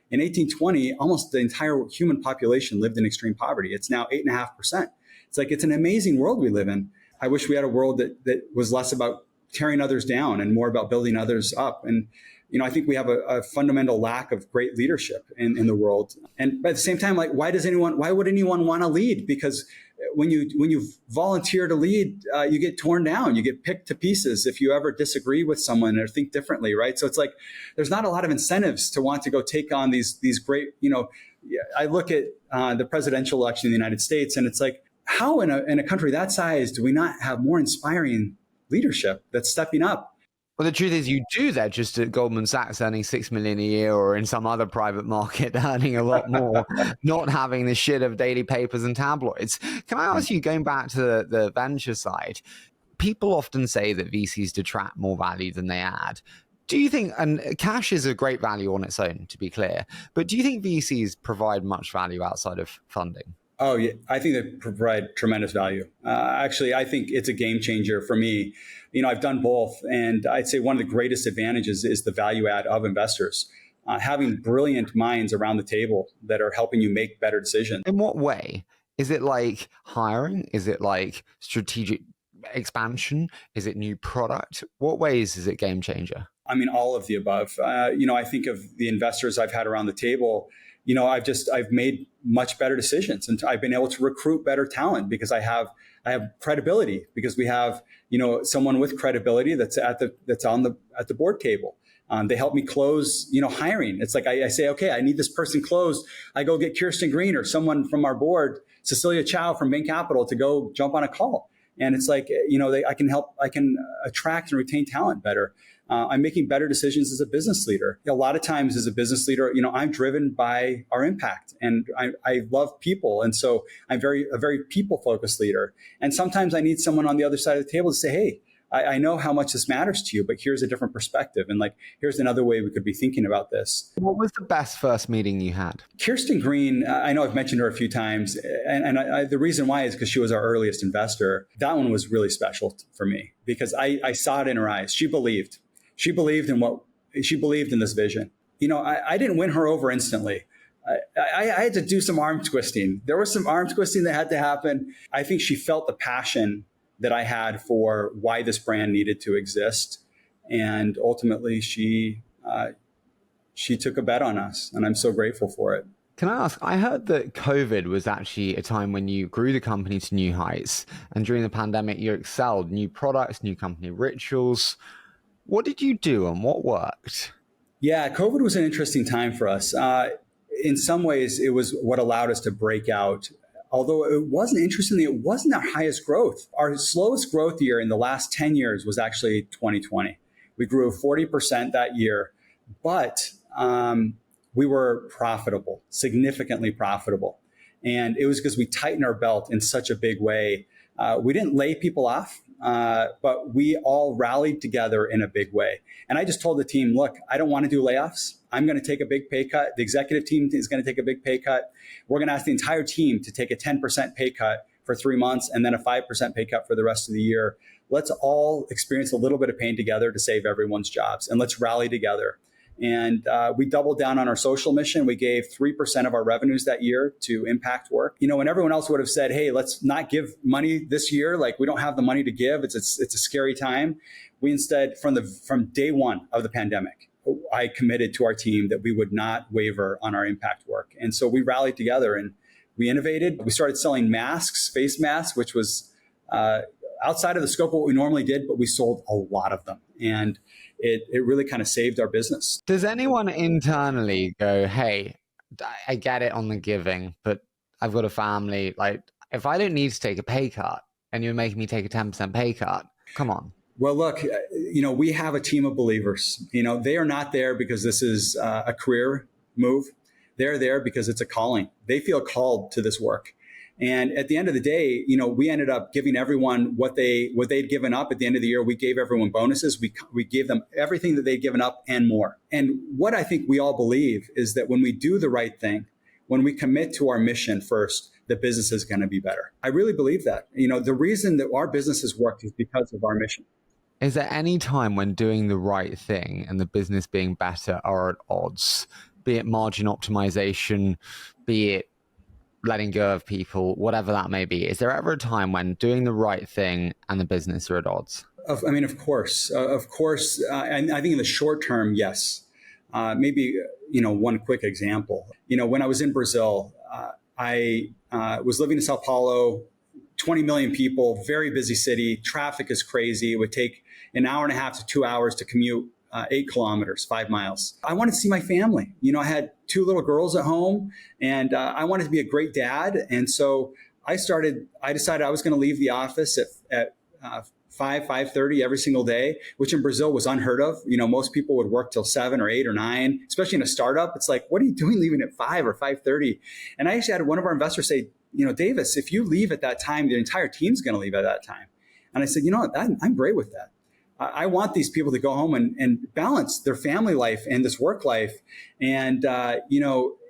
In 1820, almost the entire human population lived in extreme poverty. It's now 8.5%. It's like, it's an amazing world we live in. I wish we had a world that was less about tearing others down and more about building others up. And, I think we have a fundamental lack of great leadership in the world. And at the same time, like, why would anyone want to lead? Because when you volunteer to lead, you get torn down, you get picked to pieces if you ever disagree with someone or think differently, right? So it's like, there's not a lot of incentives to want to go take on these great, I look at the presidential election in the United States and it's like, how in a country that size do we not have more inspiring leadership that's stepping up? Well, the truth is, you do that just at Goldman Sachs earning 6 million a year, or in some other private market earning a lot more, not having the shit of daily papers and tabloids. Can I ask you, going back to the venture side, people often say that VCs detract more value than they add. Do you think, and cash is a great value on its own, to be clear, but do you think VCs provide much value outside of funding? Oh, yeah. I think they provide tremendous value. Actually, I think it's a game changer for me. I've done both. And I'd say one of the greatest advantages is the value add of investors. Having brilliant minds around the table that are helping you make better decisions. In what way? Is it like hiring? Is it like strategic expansion? Is it new product? What ways is it game changer? I mean, all of the above. I think of the investors I've had around the table. I've made much better decisions, and I've been able to recruit better talent because I have credibility, because we have, someone with credibility that's at the board table. They help me close, hiring. It's like I say, okay, I need this person closed. I go get Kirsten Green or someone from our board, Cecilia Chow from Bain Capital, to go jump on a call. And it's like, I can attract and retain talent better. I'm making better decisions as a business leader. A lot of times as a business leader, I'm driven by our impact, and I love people. And so I'm a very people-focused leader. And sometimes I need someone on the other side of the table to say, hey, I know how much this matters to you, but here's a different perspective. And here's another way we could be thinking about this. What was the best first meeting you had? Kirsten Green, I know I've mentioned her a few times. And the reason why is because she was our earliest investor. That one was really special for me because I saw it in her eyes. She believed. She believed in this vision. I didn't win her over instantly. I had to do some arm twisting. There was some arm twisting that had to happen. I think she felt the passion that I had for why this brand needed to exist. And ultimately, she took a bet on us, and I'm so grateful for it. Can I ask, I heard that COVID was actually a time when you grew the company to new heights, and during the pandemic, you excelled, new products, new company rituals. What did you do and what worked? Yeah, COVID was an interesting time for us. In some ways, it was what allowed us to break out. Although it wasn't our highest growth. Our slowest growth year in the last 10 years was actually 2020. We grew 40% that year, but we were profitable, significantly profitable. And it was because we tightened our belt in such a big way. We didn't lay people off. But we all rallied together in a big way. And I just told the team, look, I don't want to do layoffs. I'm going to take a big pay cut. The executive team is going to take a big pay cut. We're going to ask the entire team to take a 10% pay cut for 3 months and then a 5% pay cut for the rest of the year. Let's all experience a little bit of pain together to save everyone's jobs, and let's rally together. And we doubled down on our social mission. We gave 3% of our revenues that year to impact work. When everyone else would have said, hey, let's not give money this year. We don't have the money to give. It's a scary time. We instead, from day one of the pandemic, I committed to our team that we would not waver on our impact work. And so we rallied together and we innovated. We started selling masks, face masks, which was outside of the scope of what we normally did, but we sold a lot of them. And it really kind of saved our business. Does anyone internally go, hey, I get it on the giving, but I've got a family. If I don't need to take a pay cut and you're making me take a 10% pay cut, come on. Well, look, we have a team of believers. They are not there because this is a career move. They're there because it's a calling. They feel called to this work. And at the end of the day, we ended up giving everyone what they'd given up at the end of the year. We gave everyone bonuses. We gave them everything that they'd given up and more. And what I think we all believe is that when we do the right thing, when we commit to our mission first, the business is going to be better. I really believe that. The reason that our business has worked is because of our mission. Is there any time when doing the right thing and the business being better are at odds, be it margin optimization, be it letting go of people, whatever that may be? Is there ever a time when doing the right thing and the business are at odds? Of course. And I think in the short term, yes. Maybe, one quick example. When I was in Brazil, I was living in Sao Paulo, 20 million people, very busy city. Traffic is crazy. It would take an hour and a half to 2 hours to commute 8 kilometers, 5 miles. I wanted to see my family. I had 2 little girls at home, and I wanted to be a great dad. And so I decided I was going to leave the office at 5:30 every single day, which in Brazil was unheard of. Most people would work till 7 or 8 or 9, especially in a startup. It's like, what are you doing leaving at 5 or 5:30? And I actually had one of our investors say, Davis, if you leave at that time, the entire team's going to leave at that time. And I said, I'm great with that. I want these people to go home and balance their family life and this work life. And,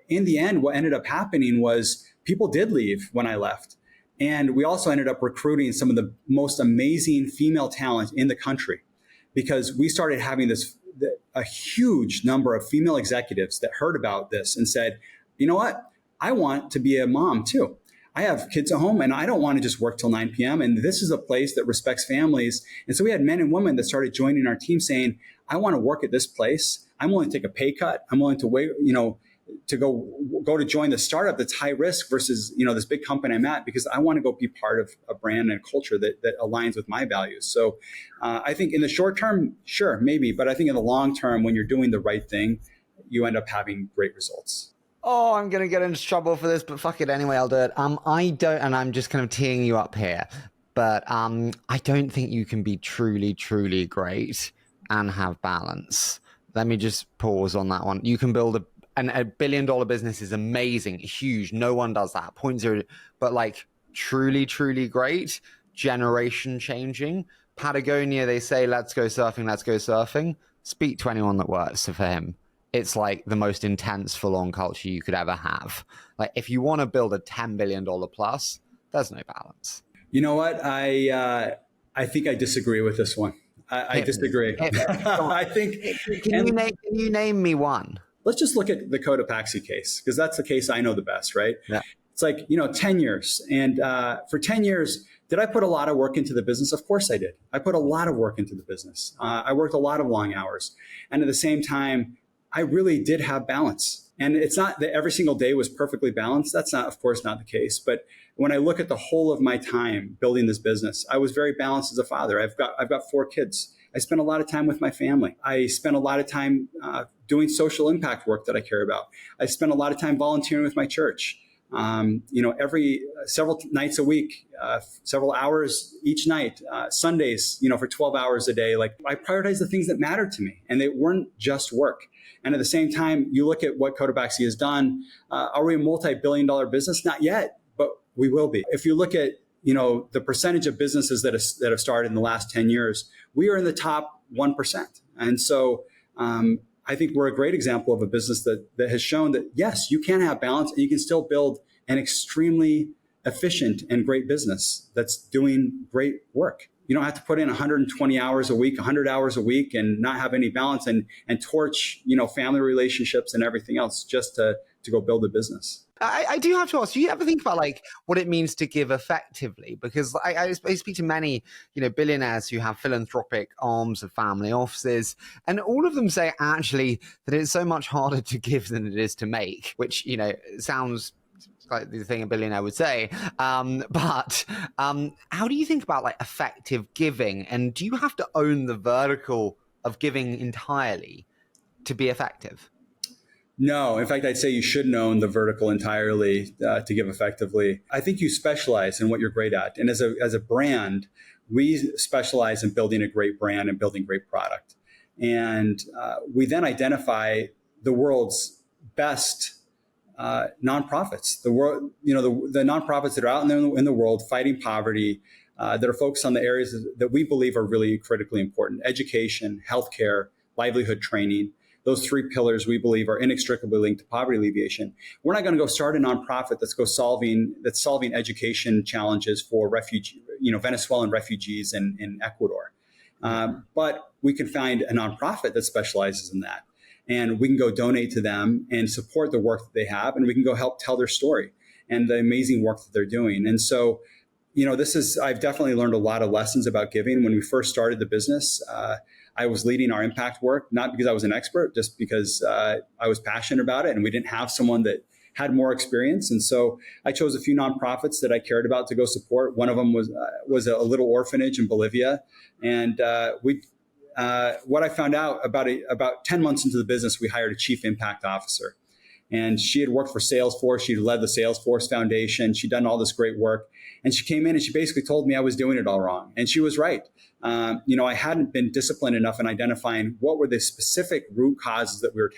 in the end, what ended up happening was people did leave when I left. And we also ended up recruiting some of the most amazing female talent in the country, because we started having a huge number of female executives that heard about this and said, you know what? I want to be a mom too. I have kids at home and I don't want to just work till 9 p.m. And this is a place that respects families. And so we had men and women that started joining our team saying, I want to work at this place. I'm willing to take a pay cut. I'm willing to wait, to go to join the startup that's high risk versus, this big company I'm at, because I want to go be part of a brand and a culture that aligns with my values. So I think in the short term, sure, maybe. But I think in the long term, when you're doing the right thing, you end up having great results. Oh, I'm going to get into trouble for this, but fuck it anyway, I'll do it. I don't, and I'm just kind of teeing you up here, but I don't think you can be truly, truly great and have balance. Let me just pause on that one. You can build a $1 billion business is amazing, huge. No one does that. 0.0, but like truly, truly great, generation changing. Patagonia, they say, let's go surfing, let's go surfing. Speak to anyone that works for him. It's like the most intense full-on culture you could ever have. Like if you want to build a $10 billion plus, there's no balance. You know what? I think I disagree with this one. I disagree. I think. Can you name me one? Let's just look at the Cotopaxi case, because that's the case I know the best, right? Yeah. It's like, 10 years. And for 10 years, did I put a lot of work into the business? Of course I did. I put a lot of work into the business. I worked a lot of long hours. And at the same time, I really did have balance. And it's not that every single day was perfectly balanced. That's not, of course, not the case. But when I look at the whole of my time building this business, I was very balanced as a father. I've got 4 kids. I spent a lot of time with my family. I spent a lot of time doing social impact work that I care about. I spent a lot of time volunteering with my church. Several nights a week, several hours each night, Sundays, for 12 hours a day. Like I prioritized the things that mattered to me, and they weren't just work. And at the same time, you look at what Cotopaxi has done. Are we a multi-billion-dollar business? Not yet, but we will be. If you look at the percentage of businesses that have started in the last 10 years, we are in the top 1%. And so I think we're a great example of a business that has shown that, yes, you can have balance and you can still build an extremely efficient and great business that's doing great work. You don't have to put in 120 hours a week, 100 hours a week and not have any balance and torch, family relationships and everything else just to go build a business. I do have to ask, do you ever think about like what it means to give effectively? Because I speak to many, billionaires who have philanthropic arms of family offices, and all of them say actually that it's so much harder to give than it is to make, which, sounds like the thing a billionaire would say. But how do you think about like effective giving? And do you have to own the vertical of giving entirely to be effective? No, in fact, I'd say you shouldn't own the vertical entirely to give effectively. I think you specialize in what you're great at. And as a brand, we specialize in building a great brand and building great product. And we then identify the world's best nonprofits, the nonprofits that are out in the world fighting poverty, that are focused on the areas that we believe are really critically important: education, healthcare, livelihood training. Those 3 pillars we believe are inextricably linked to poverty alleviation. We're not going to go start a nonprofit that's solving education challenges for Venezuelan refugees in Ecuador. But we can find a nonprofit that specializes in that. And we can go donate to them and support the work that they have. And we can go help tell their story and the amazing work that they're doing. And so, I've definitely learned a lot of lessons about giving. When we first started the business, I was leading our impact work, not because I was an expert, just because I was passionate about it. And we didn't have someone that had more experience. And so I chose a few nonprofits that I cared about to go support. One of them was a little orphanage in Bolivia. And what I found out about 10 months into the business, we hired a chief impact officer. And she had worked for Salesforce. She led the Salesforce Foundation. She'd done all this great work. And she came in and she basically told me I was doing it all wrong. And she was right. I hadn't been disciplined enough in identifying what were the specific root causes that we were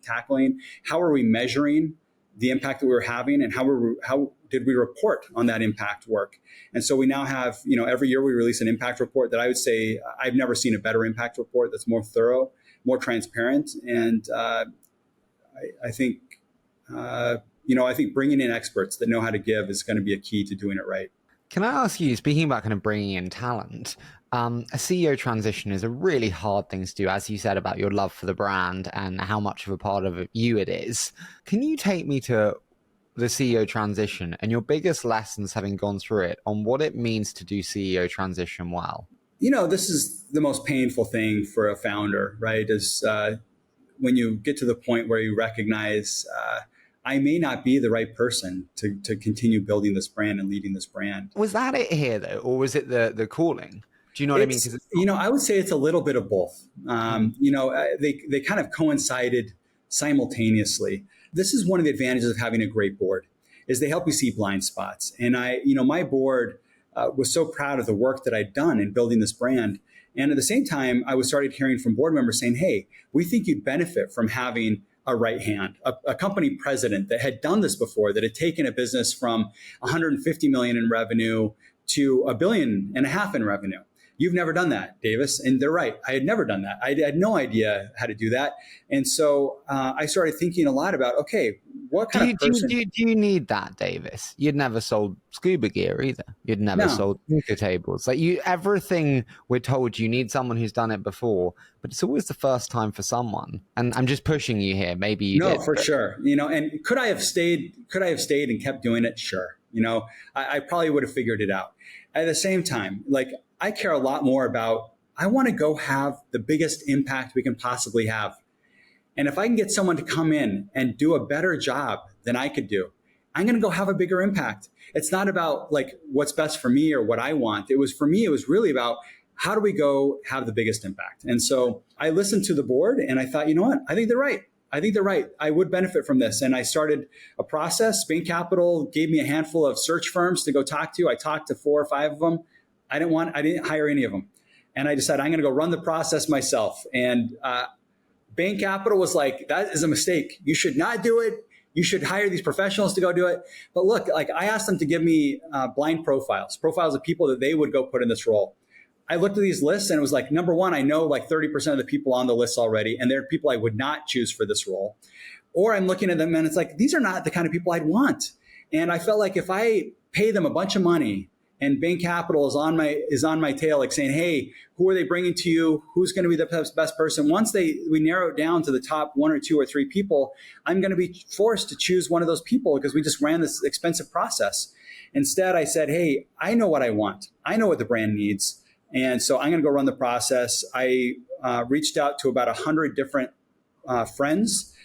tackling. How are we measuring the impact that we were having, and how did we report on that impact work? And so we now have, every year we release an impact report that I would say I've never seen a better impact report that's more thorough, more transparent. And I think bringing in experts that know how to give is going to be a key to doing it right. Can I ask you, speaking about kind of bringing in talent, a CEO transition is a really hard thing to do, as you said about your love for the brand and how much of a part of you it is. Can you take me to the CEO transition and your biggest lessons having gone through it on what it means to do CEO transition well? This is the most painful thing for a founder, right? Is when you get to the point where you recognize I may not be the right person to continue building this brand and leading this brand. Was that it here, though, or was it the calling? Do you know what I mean? I would say it's a little bit of both. They kind of coincided simultaneously. This is one of the advantages of having a great board, is they help you see blind spots. And my board was so proud of the work that I'd done in building this brand. And at the same time, I started hearing from board members saying, hey, we think you'd benefit from having a right hand, a company president that had done this before, that had taken a business from 150 million in revenue to $1.5 billion in revenue. You've never done that, Davis. And they're right. I had never done that. I had no idea how to do that. And so I started thinking a lot about, okay, what kind of person... Do you need that, Davis? You'd never sold scuba gear either. You'd never sold snooker tables. Everything we're told, you need someone who's done it before, but it's always the first time for someone. And I'm just pushing you here. Maybe you did. No, for sure. And could I have stayed and kept doing it? Sure. I probably would have figured it out. At the same time, I care a lot more about, I want to go have the biggest impact we can possibly have. And if I can get someone to come in and do a better job than I could do, I'm going to go have a bigger impact. It's not about what's best for me or what I want. It was really about, how do we go have the biggest impact? And so I listened to the board and I thought, you know what? I think they're right. I would benefit from this. And I started a process. Bain Capital gave me a handful of search firms to go talk to. I talked to 4 or 5 of them. I didn't hire any of them. And I decided I'm going to go run the process myself. And Bain Capital was like, that is a mistake. You should not do it. You should hire these professionals to go do it. But look, I asked them to give me blind profiles of people that they would go put in this role. I looked at these lists and it was like, number one, I know 30% of the people on the list already, and they're people I would not choose for this role. Or I'm looking at them and it's like, these are not the kind of people I'd want. And I felt like if I pay them a bunch of money and Bain Capital is on my tail, saying, hey, who are they bringing to you? Who's going to be the best person? Once we narrow it down to the top 1 or 2 or 3 people, I'm going to be forced to choose one of those people because we just ran this expensive process. Instead, I said, hey, I know what I want. I know what the brand needs. And so I'm going to go run the process. I reached out to about 100 different friends,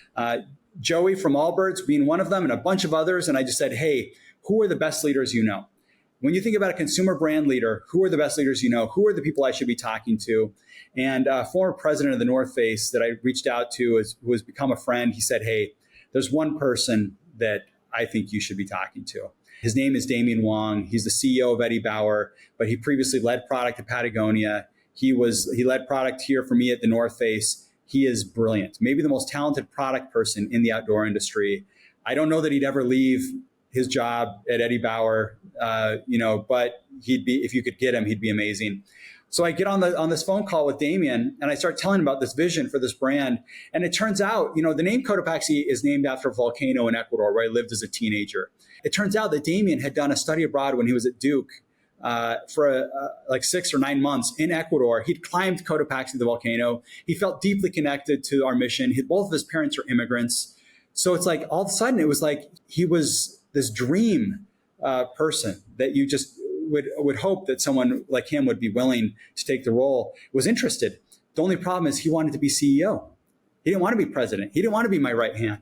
Joey from Allbirds being one of them and a bunch of others. And I just said, hey, who are the best leaders you know? When you think about a consumer brand leader, who are the best leaders you know? Who are the people I should be talking to? And former president of the North Face that I reached out to, who has become a friend, he said, hey, there's one person that I think you should be talking to. His name is Damien Wong. He's the CEO of Eddie Bauer, but he previously led product at Patagonia. He led product here for me at the North Face. He is brilliant, maybe the most talented product person in the outdoor industry. I don't know that he'd ever leave his job at Eddie Bauer, but if you could get him, he'd be amazing. So I get on this phone call with Damien and I start telling him about this vision for this brand. And it turns out, the name Cotopaxi is named after a volcano in Ecuador where I lived as a teenager. It turns out that Damien had done a study abroad when he was at Duke for 6 or 9 months in Ecuador. He'd climbed Cotopaxi, the volcano. He felt deeply connected to our mission. Both of his parents are immigrants. So it's like all of a sudden it was like he was this dream person that you just would hope that someone like him would be willing to take the role, was interested. The only problem is he wanted to be CEO. He didn't want to be president. He didn't want to be my right hand.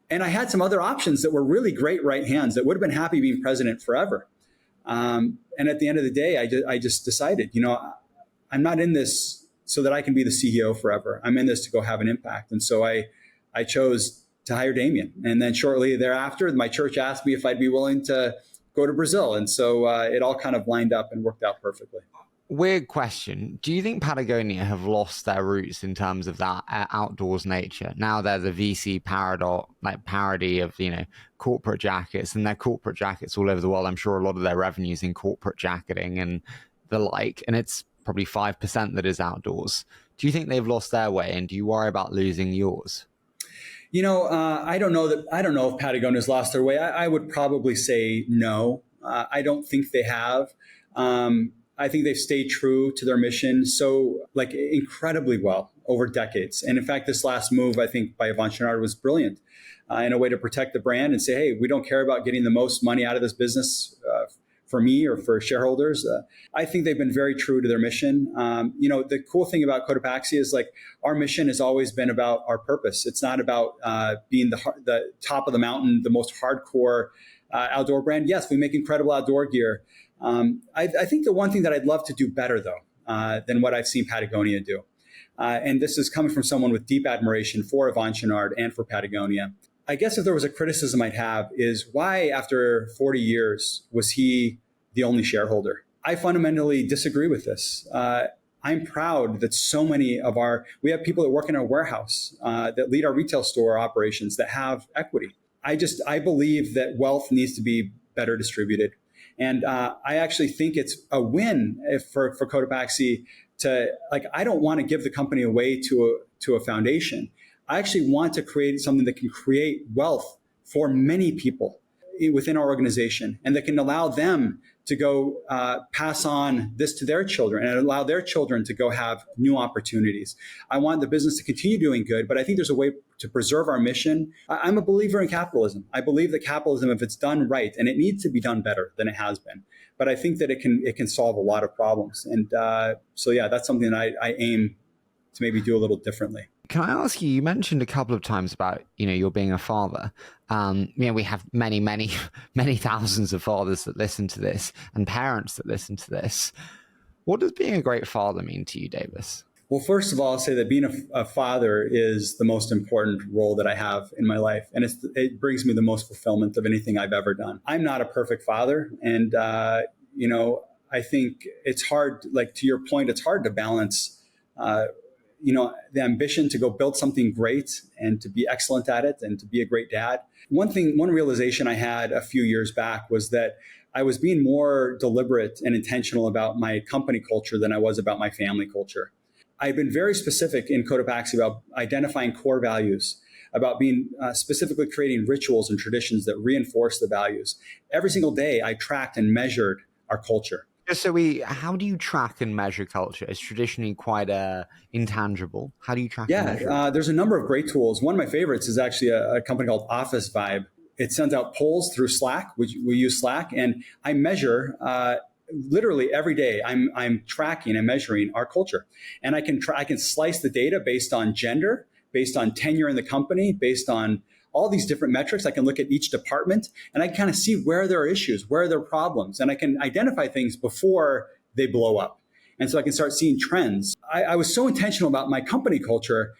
And I had some other options that were really great right hands that would have been happy being president forever. And at the end of the day, I just decided, I'm not in this so that I can be the CEO forever. I'm in this to go have an impact. And so I chose to hire Damien. And then shortly thereafter, my church asked me if I'd be willing to go to Brazil. And so it all kind of lined up and worked out perfectly. Weird question. Do you think Patagonia have lost their roots in terms of that outdoors nature? Now they're the VC parody of, corporate jackets, and they're corporate jackets all over the world. I'm sure a lot of their revenues in corporate jacketing and the like, and it's probably 5% that is outdoors. Do you think they've lost their way, and do you worry about losing yours? I don't know if Patagonia's lost their way. I would probably say no. I don't think they have. I think they've stayed true to their mission incredibly well over decades. And in fact, this last move, I think, by Entrepreneurial was brilliant in a way to protect the brand and say, hey, we don't care about getting the most money out of this business for me or for shareholders. I think they've been very true to their mission. The cool thing about Cotopaxi is our mission has always been about our purpose. It's not about being the top of the mountain, the most hardcore outdoor brand. Yes, we make incredible outdoor gear. I think the one thing that I'd love to do better, though, than what I've seen Patagonia do, and this is coming from someone with deep admiration for Entrepreneurial and for Patagonia. I guess if there was a criticism I'd have is why, after 40 years, was he the only shareholder? I fundamentally disagree with this. I'm proud that so many we have people that work in our warehouse, that lead our retail store operations, that have equity. I believe that wealth needs to be better distributed. And I actually think it's a win for Cotopaxi I don't want to give the company away to a foundation. I actually want to create something that can create wealth for many people within our organization, and that can allow them to go pass on this to their children and allow their children to go have new opportunities. I want the business to continue doing good, but I think there's a way to preserve our mission. I'm a believer in capitalism. I believe that capitalism, if it's done right, and it needs to be done better than it has been, but I think that it can solve a lot of problems. And that's something that I aim to maybe do a little differently. Can I ask you, you mentioned a couple of times about, you're being a father. We have many, many, many thousands of fathers that listen to this and parents that listen to this. What does being a great father mean to you, Davis? Well, first of all, I'll say that being a father is the most important role that I have in my life. And it brings me the most fulfillment of anything I've ever done. I'm not a perfect father. And, I think it's hard, to your point, it's hard to balance the ambition to go build something great and to be excellent at it and to be a great dad. One realization I had a few years back was that I was being more deliberate and intentional about my company culture than I was about my family culture. I've been very specific in Cotopaxi about identifying core values, about being specifically creating rituals and traditions that reinforce the values. Every single day, I tracked and measured our culture. So how do you track and measure culture? It's traditionally quite intangible. How do you track and measure? There's a number of great tools. One of my favorites is actually a company called Office Vibe. It sends out polls through Slack. We use Slack, and I measure literally every day. I'm tracking and measuring our culture, and I can slice the data based on gender, based on tenure in the company, based on all these different metrics. I can look at each department, and I can kind of see where there are issues, where there are problems, and I can identify things before they blow up. And so I can start seeing trends. I was so intentional about my company culture.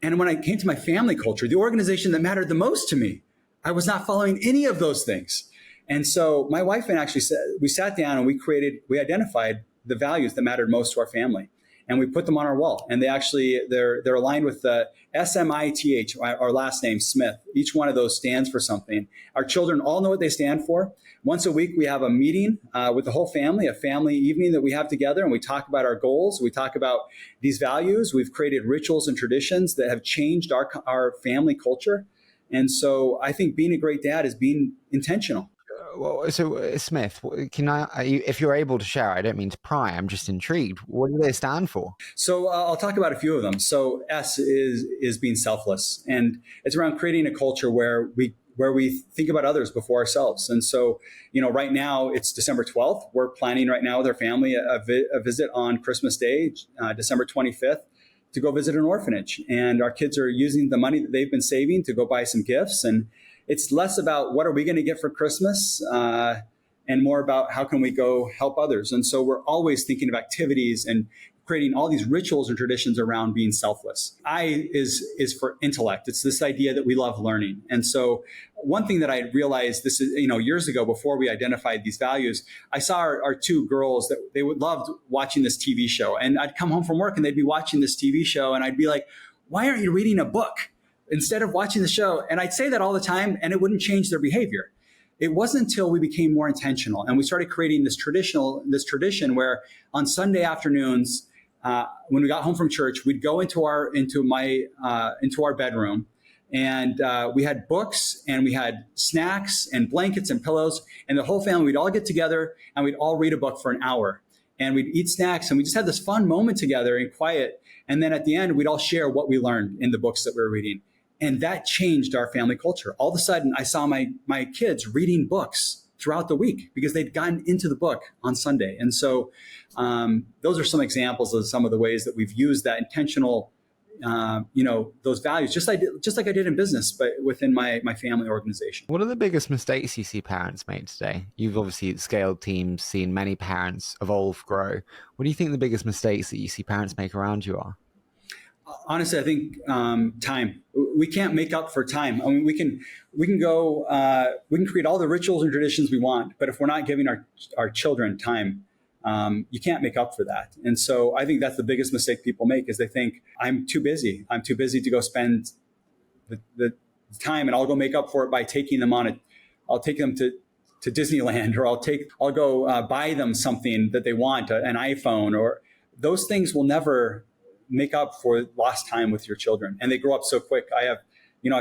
And when I came to my family culture, the organization that mattered the most to me, I was not following any of those things. And so my wife and I actually we sat down and we identified the values that mattered most to our family. And we put them on our wall, and they're aligned with the SMITH, our last name, Smith. Each one of those stands for something. Our children all know what they stand for. Once a week, we have a meeting with the whole family, a family evening that we have together, and we talk about our goals. We talk about these values. We've created rituals and traditions that have changed our family culture. And so I think being a great dad is being intentional. Well, so Smith, if you're able to share, I don't mean to pry, I'm just intrigued. What do they stand for? So I'll talk about a few of them. So S is being selfless, and it's around creating a culture where we think about others before ourselves. And so, right now it's December 12th. We're planning right now with our family a visit on Christmas Day, December 25th, to go visit an orphanage. And our kids are using the money that they've been saving to go buy some gifts. And it's less about what are we going to get for Christmas and more about how can we go help others. And so we're always thinking of activities and creating all these rituals and traditions around being selfless. I is for intellect. It's this idea that we love learning. And so one thing that I realized, this is, years ago, before we identified these values, I saw our two girls that they would love watching this TV show. And I'd come home from work and they'd be watching this TV show. And I'd be like, why aren't you reading a book instead of watching the show? And I'd say that all the time, and it wouldn't change their behavior. It wasn't until we became more intentional and we started creating this tradition where on Sunday afternoons, when we got home from church, we'd go into our bedroom, and we had books and we had snacks and blankets and pillows, and the whole family, we'd all get together and we'd all read a book for an hour, and we'd eat snacks, and we just had this fun moment together in quiet. And then at the end, we'd all share what we learned in the books that we were reading. And that changed our family culture. All of a sudden, I saw my kids reading books throughout the week because they'd gotten into the book on Sunday. And so those are some examples of some of the ways that we've used that intentional, those values, just like I did in business, but within my family organization. What are the biggest mistakes you see parents make today? You've obviously scaled teams, seen many parents evolve, grow. What do you think the biggest mistakes that you see parents make around you are? Honestly, I think time. We can't make up for time. I mean, we can create all the rituals and traditions we want, but if we're not giving our children time, you can't make up for that. And so I think that's the biggest mistake people make, is they think, I'm too busy. I'm too busy to go spend the time, and I'll go make up for it by taking them on it. I'll take them to Disneyland, or I'll go buy them something that they want, an iPhone, or those things will never make up for lost time with your children. And they grow up so quick. I have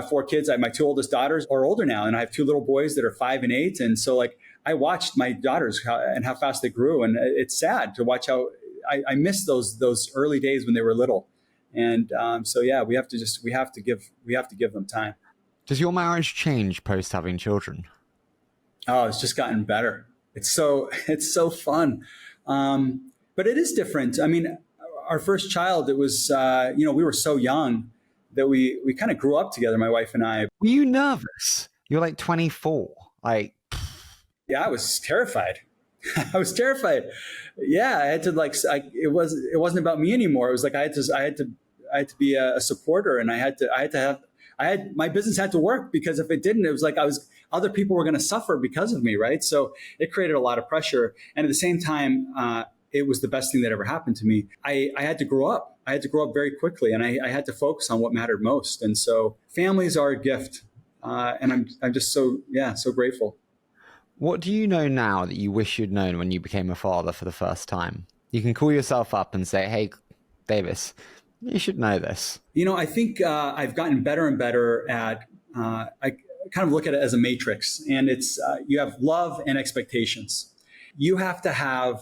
4 kids. My 2 oldest daughters are older now, and I have 2 little boys that are 5 and 8. And so I watched my daughters and how fast they grew. And it's sad to watch how I miss those early days when they were little. And we have to give them time. Does your marriage change post having children? Oh, it's just gotten better. It's so fun. But it is different. I mean, our first child, it was, we were so young that we kind of grew up together, my wife and I. Were you nervous? You're like 24. Yeah, I was terrified. I was terrified. Yeah, I had to it wasn't about me anymore. It was like I had to be a supporter, and my business had to work, because if it didn't, it was like other people were going to suffer because of me, right? So it created a lot of pressure. And at the same time, it was the best thing that ever happened to me. I had to grow up. I had to grow up very quickly, and I had to focus on what mattered most. And so families are a gift, and I'm just so grateful. What do you know now that you wish you'd known when you became a father for the first time? You can call yourself up and say, hey, Davis, you should know this. I think I've gotten better and better at, I kind of look at it as a matrix, and it's you have love and expectations. You have to have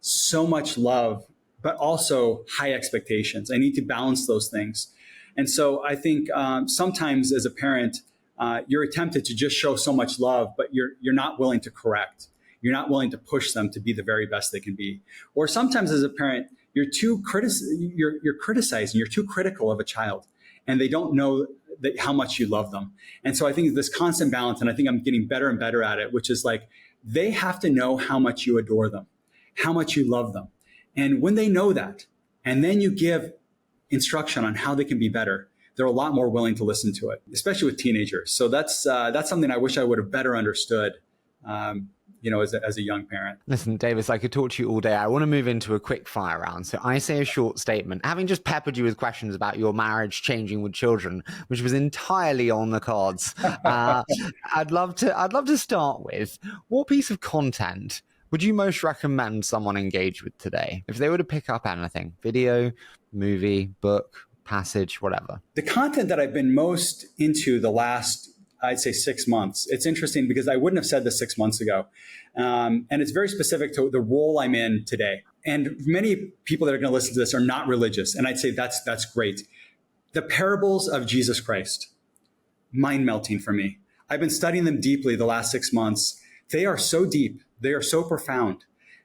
so much love, but also high expectations. I need to balance those things. And so I think sometimes as a parent, you're tempted to just show so much love, but you're not willing to correct. You're not willing to push them to be the very best they can be. Or sometimes as a parent, you're criticizing, you're too critical of a child, and they don't know how much you love them. And so I think this constant balance, and I think I'm getting better and better at it, which is they have to know how much you adore them, how much you love them. And when they know that, and then you give instruction on how they can be better, they're a lot more willing to listen to it, especially with teenagers. So that's something I wish I would have better understood, as a young parent. Listen, Davis, I could talk to you all day. I want to move into a quick fire round. So I say a short statement, having just peppered you with questions about your marriage changing with children, which was entirely on the cards. I'd love to start with, what piece of content would you most recommend someone engage with today? If they were to pick up anything, video, movie, book, passage, whatever. The content that I've been most into the last, I'd say 6 months. It's interesting because I wouldn't have said this 6 months ago. And it's very specific to the role I'm in today. And many people that are going to listen to this are not religious. And I'd say that's great. The parables of Jesus Christ, mind melting for me. I've been studying them deeply the last 6 months. They are so deep. They are so profound.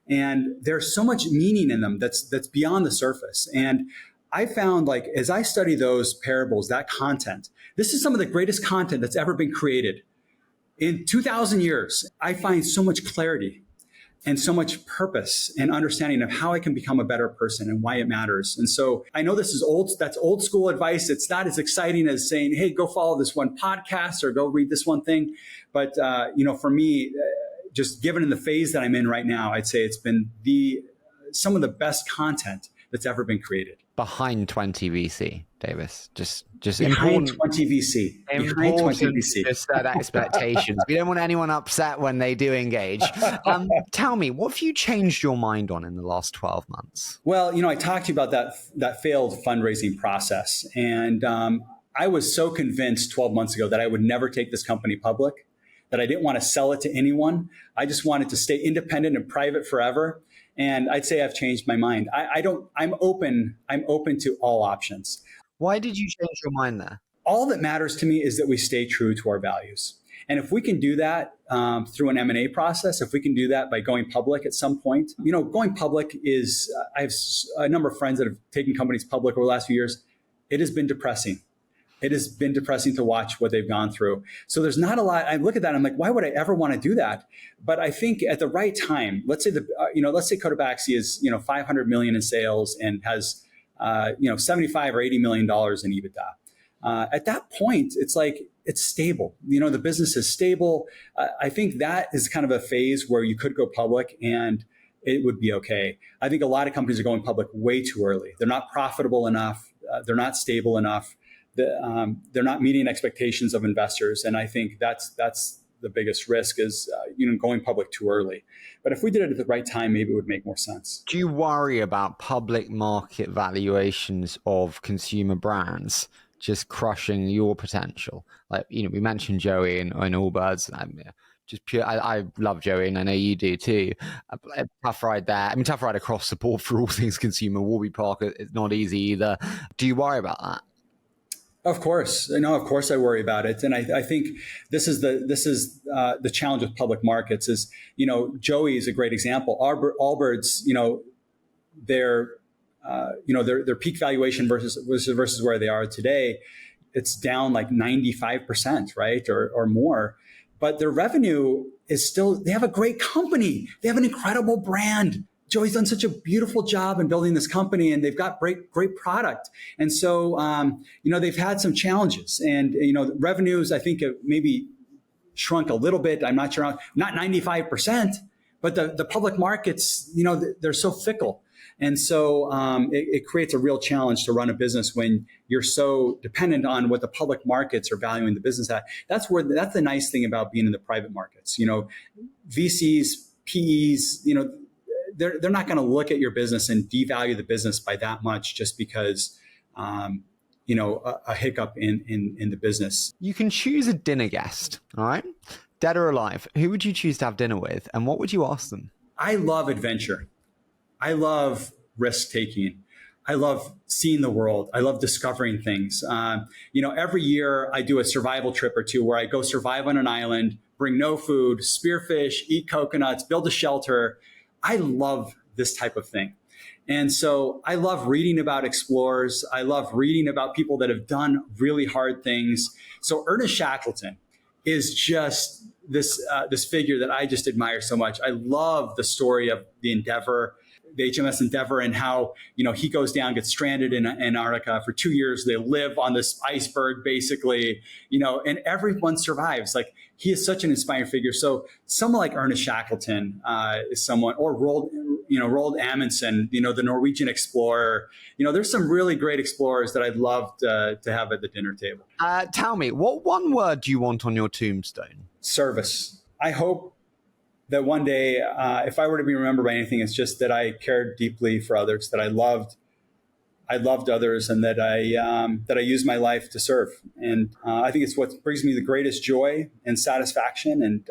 And there's so much meaning in them that's beyond the surface. And I found, as I study those parables, that content, this is some of the greatest content that's ever been created. In 2,000 years, I find so much clarity and so much purpose and understanding of how I can become a better person and why it matters. And so I know this is that's old school advice. It's not as exciting as saying, hey, go follow this one podcast or go read this one thing. But, for me, just given in the phase that I'm in right now, I'd say it's been some of the best content that's ever been created. Behind 20 VC, Davis. Just Behind important. 20 VC. Behind 20 VC. Just set expectations. We don't want anyone upset when they do engage. Tell me, what have you changed your mind on in the last 12 months? Well, I talked to you about that failed fundraising process. And I was so convinced 12 months ago that I would never take this company public, that I didn't want to sell it to anyone. I just wanted to stay independent and private forever. And I'd say I've changed my mind. I'm open to all options. Why did you change your mind there? All that matters to me is that we stay true to our values. And if we can do that through an M&A process, if we can do that by going public at some point, going public is, I have a number of friends that have taken companies public over the last few years. It has been depressing. It has been depressing to watch what they've gone through. So there's not a lot. I look at that and I'm like, why would I ever want to do that? But I think at the right time, let's say Cotopaxi is, 500 million in sales and has, 75 or 80 million dollars in EBITDA. At that point, it's like, it's stable. The business is stable. I think that is kind of a phase where you could go public and it would be okay. I think a lot of companies are going public way too early. They're not profitable enough. They're not stable enough. They're not meeting expectations of investors. And I think that's the biggest risk is, going public too early. But if we did it at the right time, maybe it would make more sense. Do you worry about public market valuations of consumer brands just crushing your potential? Like, we mentioned Joey and Allbirds. Just pure. I love Joey, and I know you do too. Tough ride there. Tough ride across the board for all things consumer. Warby Parker, it's not easy either. Do you worry about that? Of course. No, of course I worry about it. And I think this is the challenge with public markets is, Joey is a great example. Allbirds, their peak valuation versus where they are today, it's down like 95%, right? Or more. But their revenue is still, they have a great company. They have an incredible brand. Joey's done such a beautiful job in building this company and they've got great product. And so, they've had some challenges and, revenues, I think have maybe shrunk a little bit. I'm not sure, not 95%, but the public markets, they're so fickle. And so it creates a real challenge to run a business when you're so dependent on what the public markets are valuing the business at. That's the nice thing about being in the private markets. VCs, PEs, they're not going to look at your business and devalue the business by that much just because, a hiccup in the business. You can choose a dinner guest, all right? Dead or alive. Who would you choose to have dinner with and what would you ask them? I love adventure. I love risk taking. I love seeing the world. I love discovering things. Every year I do a survival trip or two where I go survive on an island, bring no food, spearfish, eat coconuts, build a shelter. I love this type of thing. And so I love reading about explorers. I love reading about people that have done really hard things. So Ernest Shackleton is just this figure that I just admire so much. I love the story of the Endeavor, the HMS Endeavor, and how, he goes down, gets stranded in Antarctica for 2 years. They live on this iceberg, basically, and everyone survives. Like, he is such an inspiring figure. So someone like Ernest Shackleton is someone, or Roald Amundsen, the Norwegian explorer. There's some really great explorers that I'd love to have at the dinner table. Tell me, what one word do you want on your tombstone? Service. I hope that one day, if I were to be remembered by anything, it's just that I cared deeply for others, that I loved others, and that I used my life to serve. And I think it's what brings me the greatest joy and satisfaction. And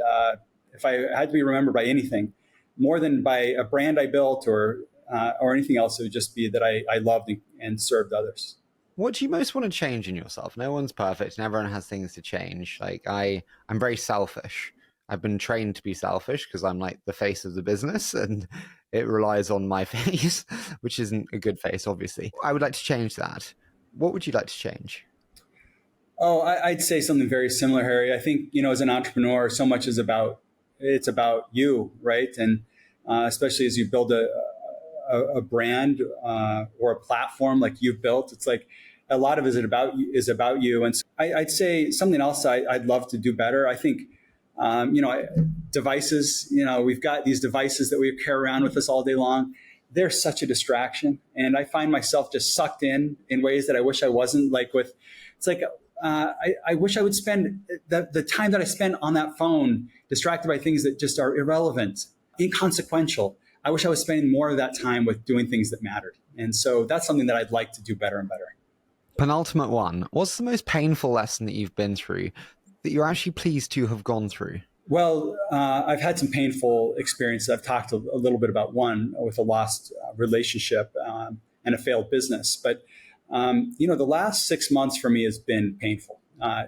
if I had to be remembered by anything, more than by a brand I built or anything else, it would just be that I loved and served others. What do you most want to change in yourself? No one's perfect and everyone has things to change. Like, I'm very selfish. I've been trained to be selfish because I'm like the face of the business and it relies on my face, which isn't a good face, obviously. I would like to change that. What would you like to change? Oh, I'd say something very similar, Harry. I think, as an entrepreneur, so much is about you, right? And especially as you build a brand or a platform like you've built. It's like a lot of it is about you. And so I'd say something else I'd love to do better. I think, devices, we've got these devices that we carry around with us all day long. They're such a distraction. And I find myself just sucked in ways that I wish I wasn't. I wish I would spend the time that I spend on that phone distracted by things that just are irrelevant, inconsequential. I wish I was spending more of that time with doing things that mattered. And so that's something that I'd like to do better and better. Penultimate one. What's the most painful lesson that you've been through that you're actually pleased to have gone through? Well, I've had some painful experiences. I've talked a little bit about one with a lost relationship and a failed business. But, the last 6 months for me has been painful.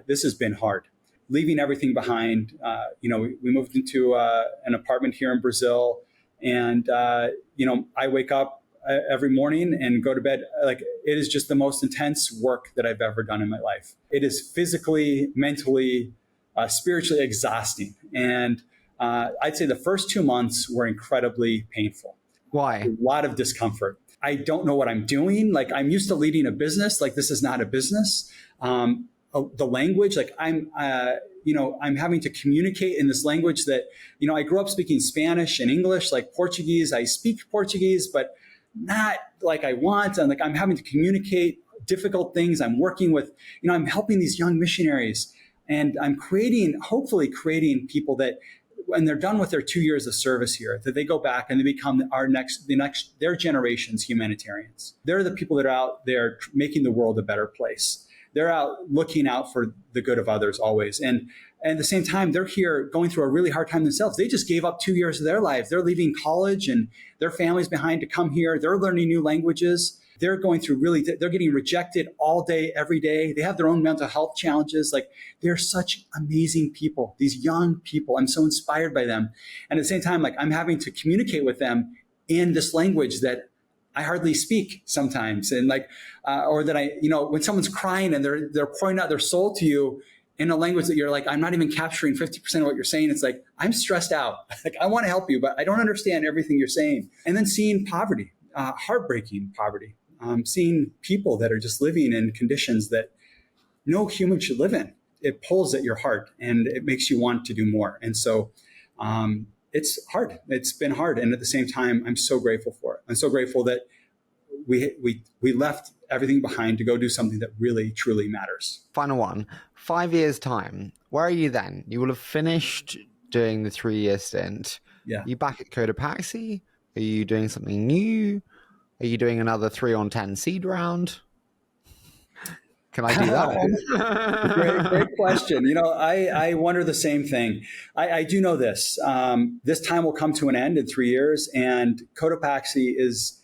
This has been hard. Leaving everything behind. We moved into an apartment here in Brazil. And, I wake up every morning and go to bed. Like, it is just the most intense work that I've ever done in my life. It is physically, mentally, spiritually exhausting. And I'd say the first 2 months were incredibly painful. Why? A lot of discomfort. I don't know what I'm doing. Like, I'm used to leading a business. Like, this is not a business. The language, like I'm having to communicate in this language that, I grew up speaking Spanish and English, like Portuguese. I speak Portuguese, but not like I want. And I'm having to communicate difficult things. I'm working with, I'm helping these young missionaries, and I'm hopefully creating people that when they're done with their 2 years of service here, that they go back and they become their generation's humanitarians. They're the people that are out there making the world a better place. They're out looking out for the good of others always. And at the same time, they're here going through a really hard time themselves. They just gave up 2 years of their life. They're leaving college and their families behind to come here. They're learning new languages. They're going through they're getting rejected all day, every day. They have their own mental health challenges. Like, they're such amazing people, these young people. I'm so inspired by them. And at the same time, I'm having to communicate with them in this language that I hardly speak sometimes. And or that when someone's crying and they're pouring out their soul to you in a language that you're like, I'm not even capturing 50% of what you're saying. It's like, I'm stressed out. I want to help you, but I don't understand everything you're saying. And then seeing poverty, heartbreaking poverty, seeing people that are just living in conditions that no human should live in. It pulls at your heart and it makes you want to do more. And so, it's hard. It's been hard. And at the same time, I'm so grateful for it. I'm so grateful that we left everything behind to go do something that really, truly matters. Final one. 5 years time. Where are you then? You will have finished doing the 3-year stint. Yeah. Are you back at Cotopaxi? Are you doing something new? Are you doing another 3 on 10 seed round? Can I do that one? Great question. I wonder the same thing. I do know this. This time will come to an end in 3 years, and Cotopaxi is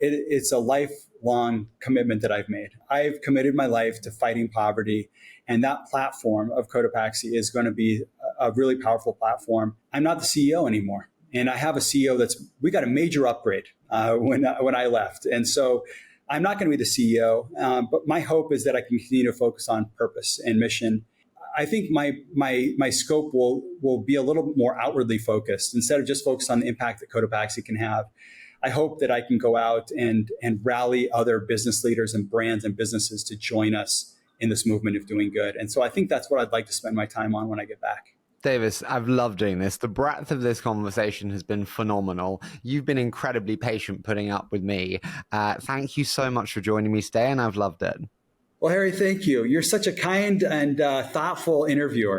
it's a lifelong commitment that I've made. I've committed my life to fighting poverty, and that platform of Cotopaxi is going to be a really powerful platform. I'm not the CEO anymore, and I have a CEO we got a major upgrade when I left, and so I'm not going to be the CEO, but my hope is that I can continue to focus on purpose and mission. I think my scope will be a little more outwardly focused instead of just focused on the impact that Cotopaxi can have. I hope that I can go out and rally other business leaders and brands and businesses to join us in this movement of doing good. And so I think that's what I'd like to spend my time on when I get back. Davis, I've loved doing this. The breadth of this conversation has been phenomenal. You've been incredibly patient putting up with me. Thank you so much for joining me today, and I've loved it. Well, Harry, thank you. You're such a kind and thoughtful interviewer.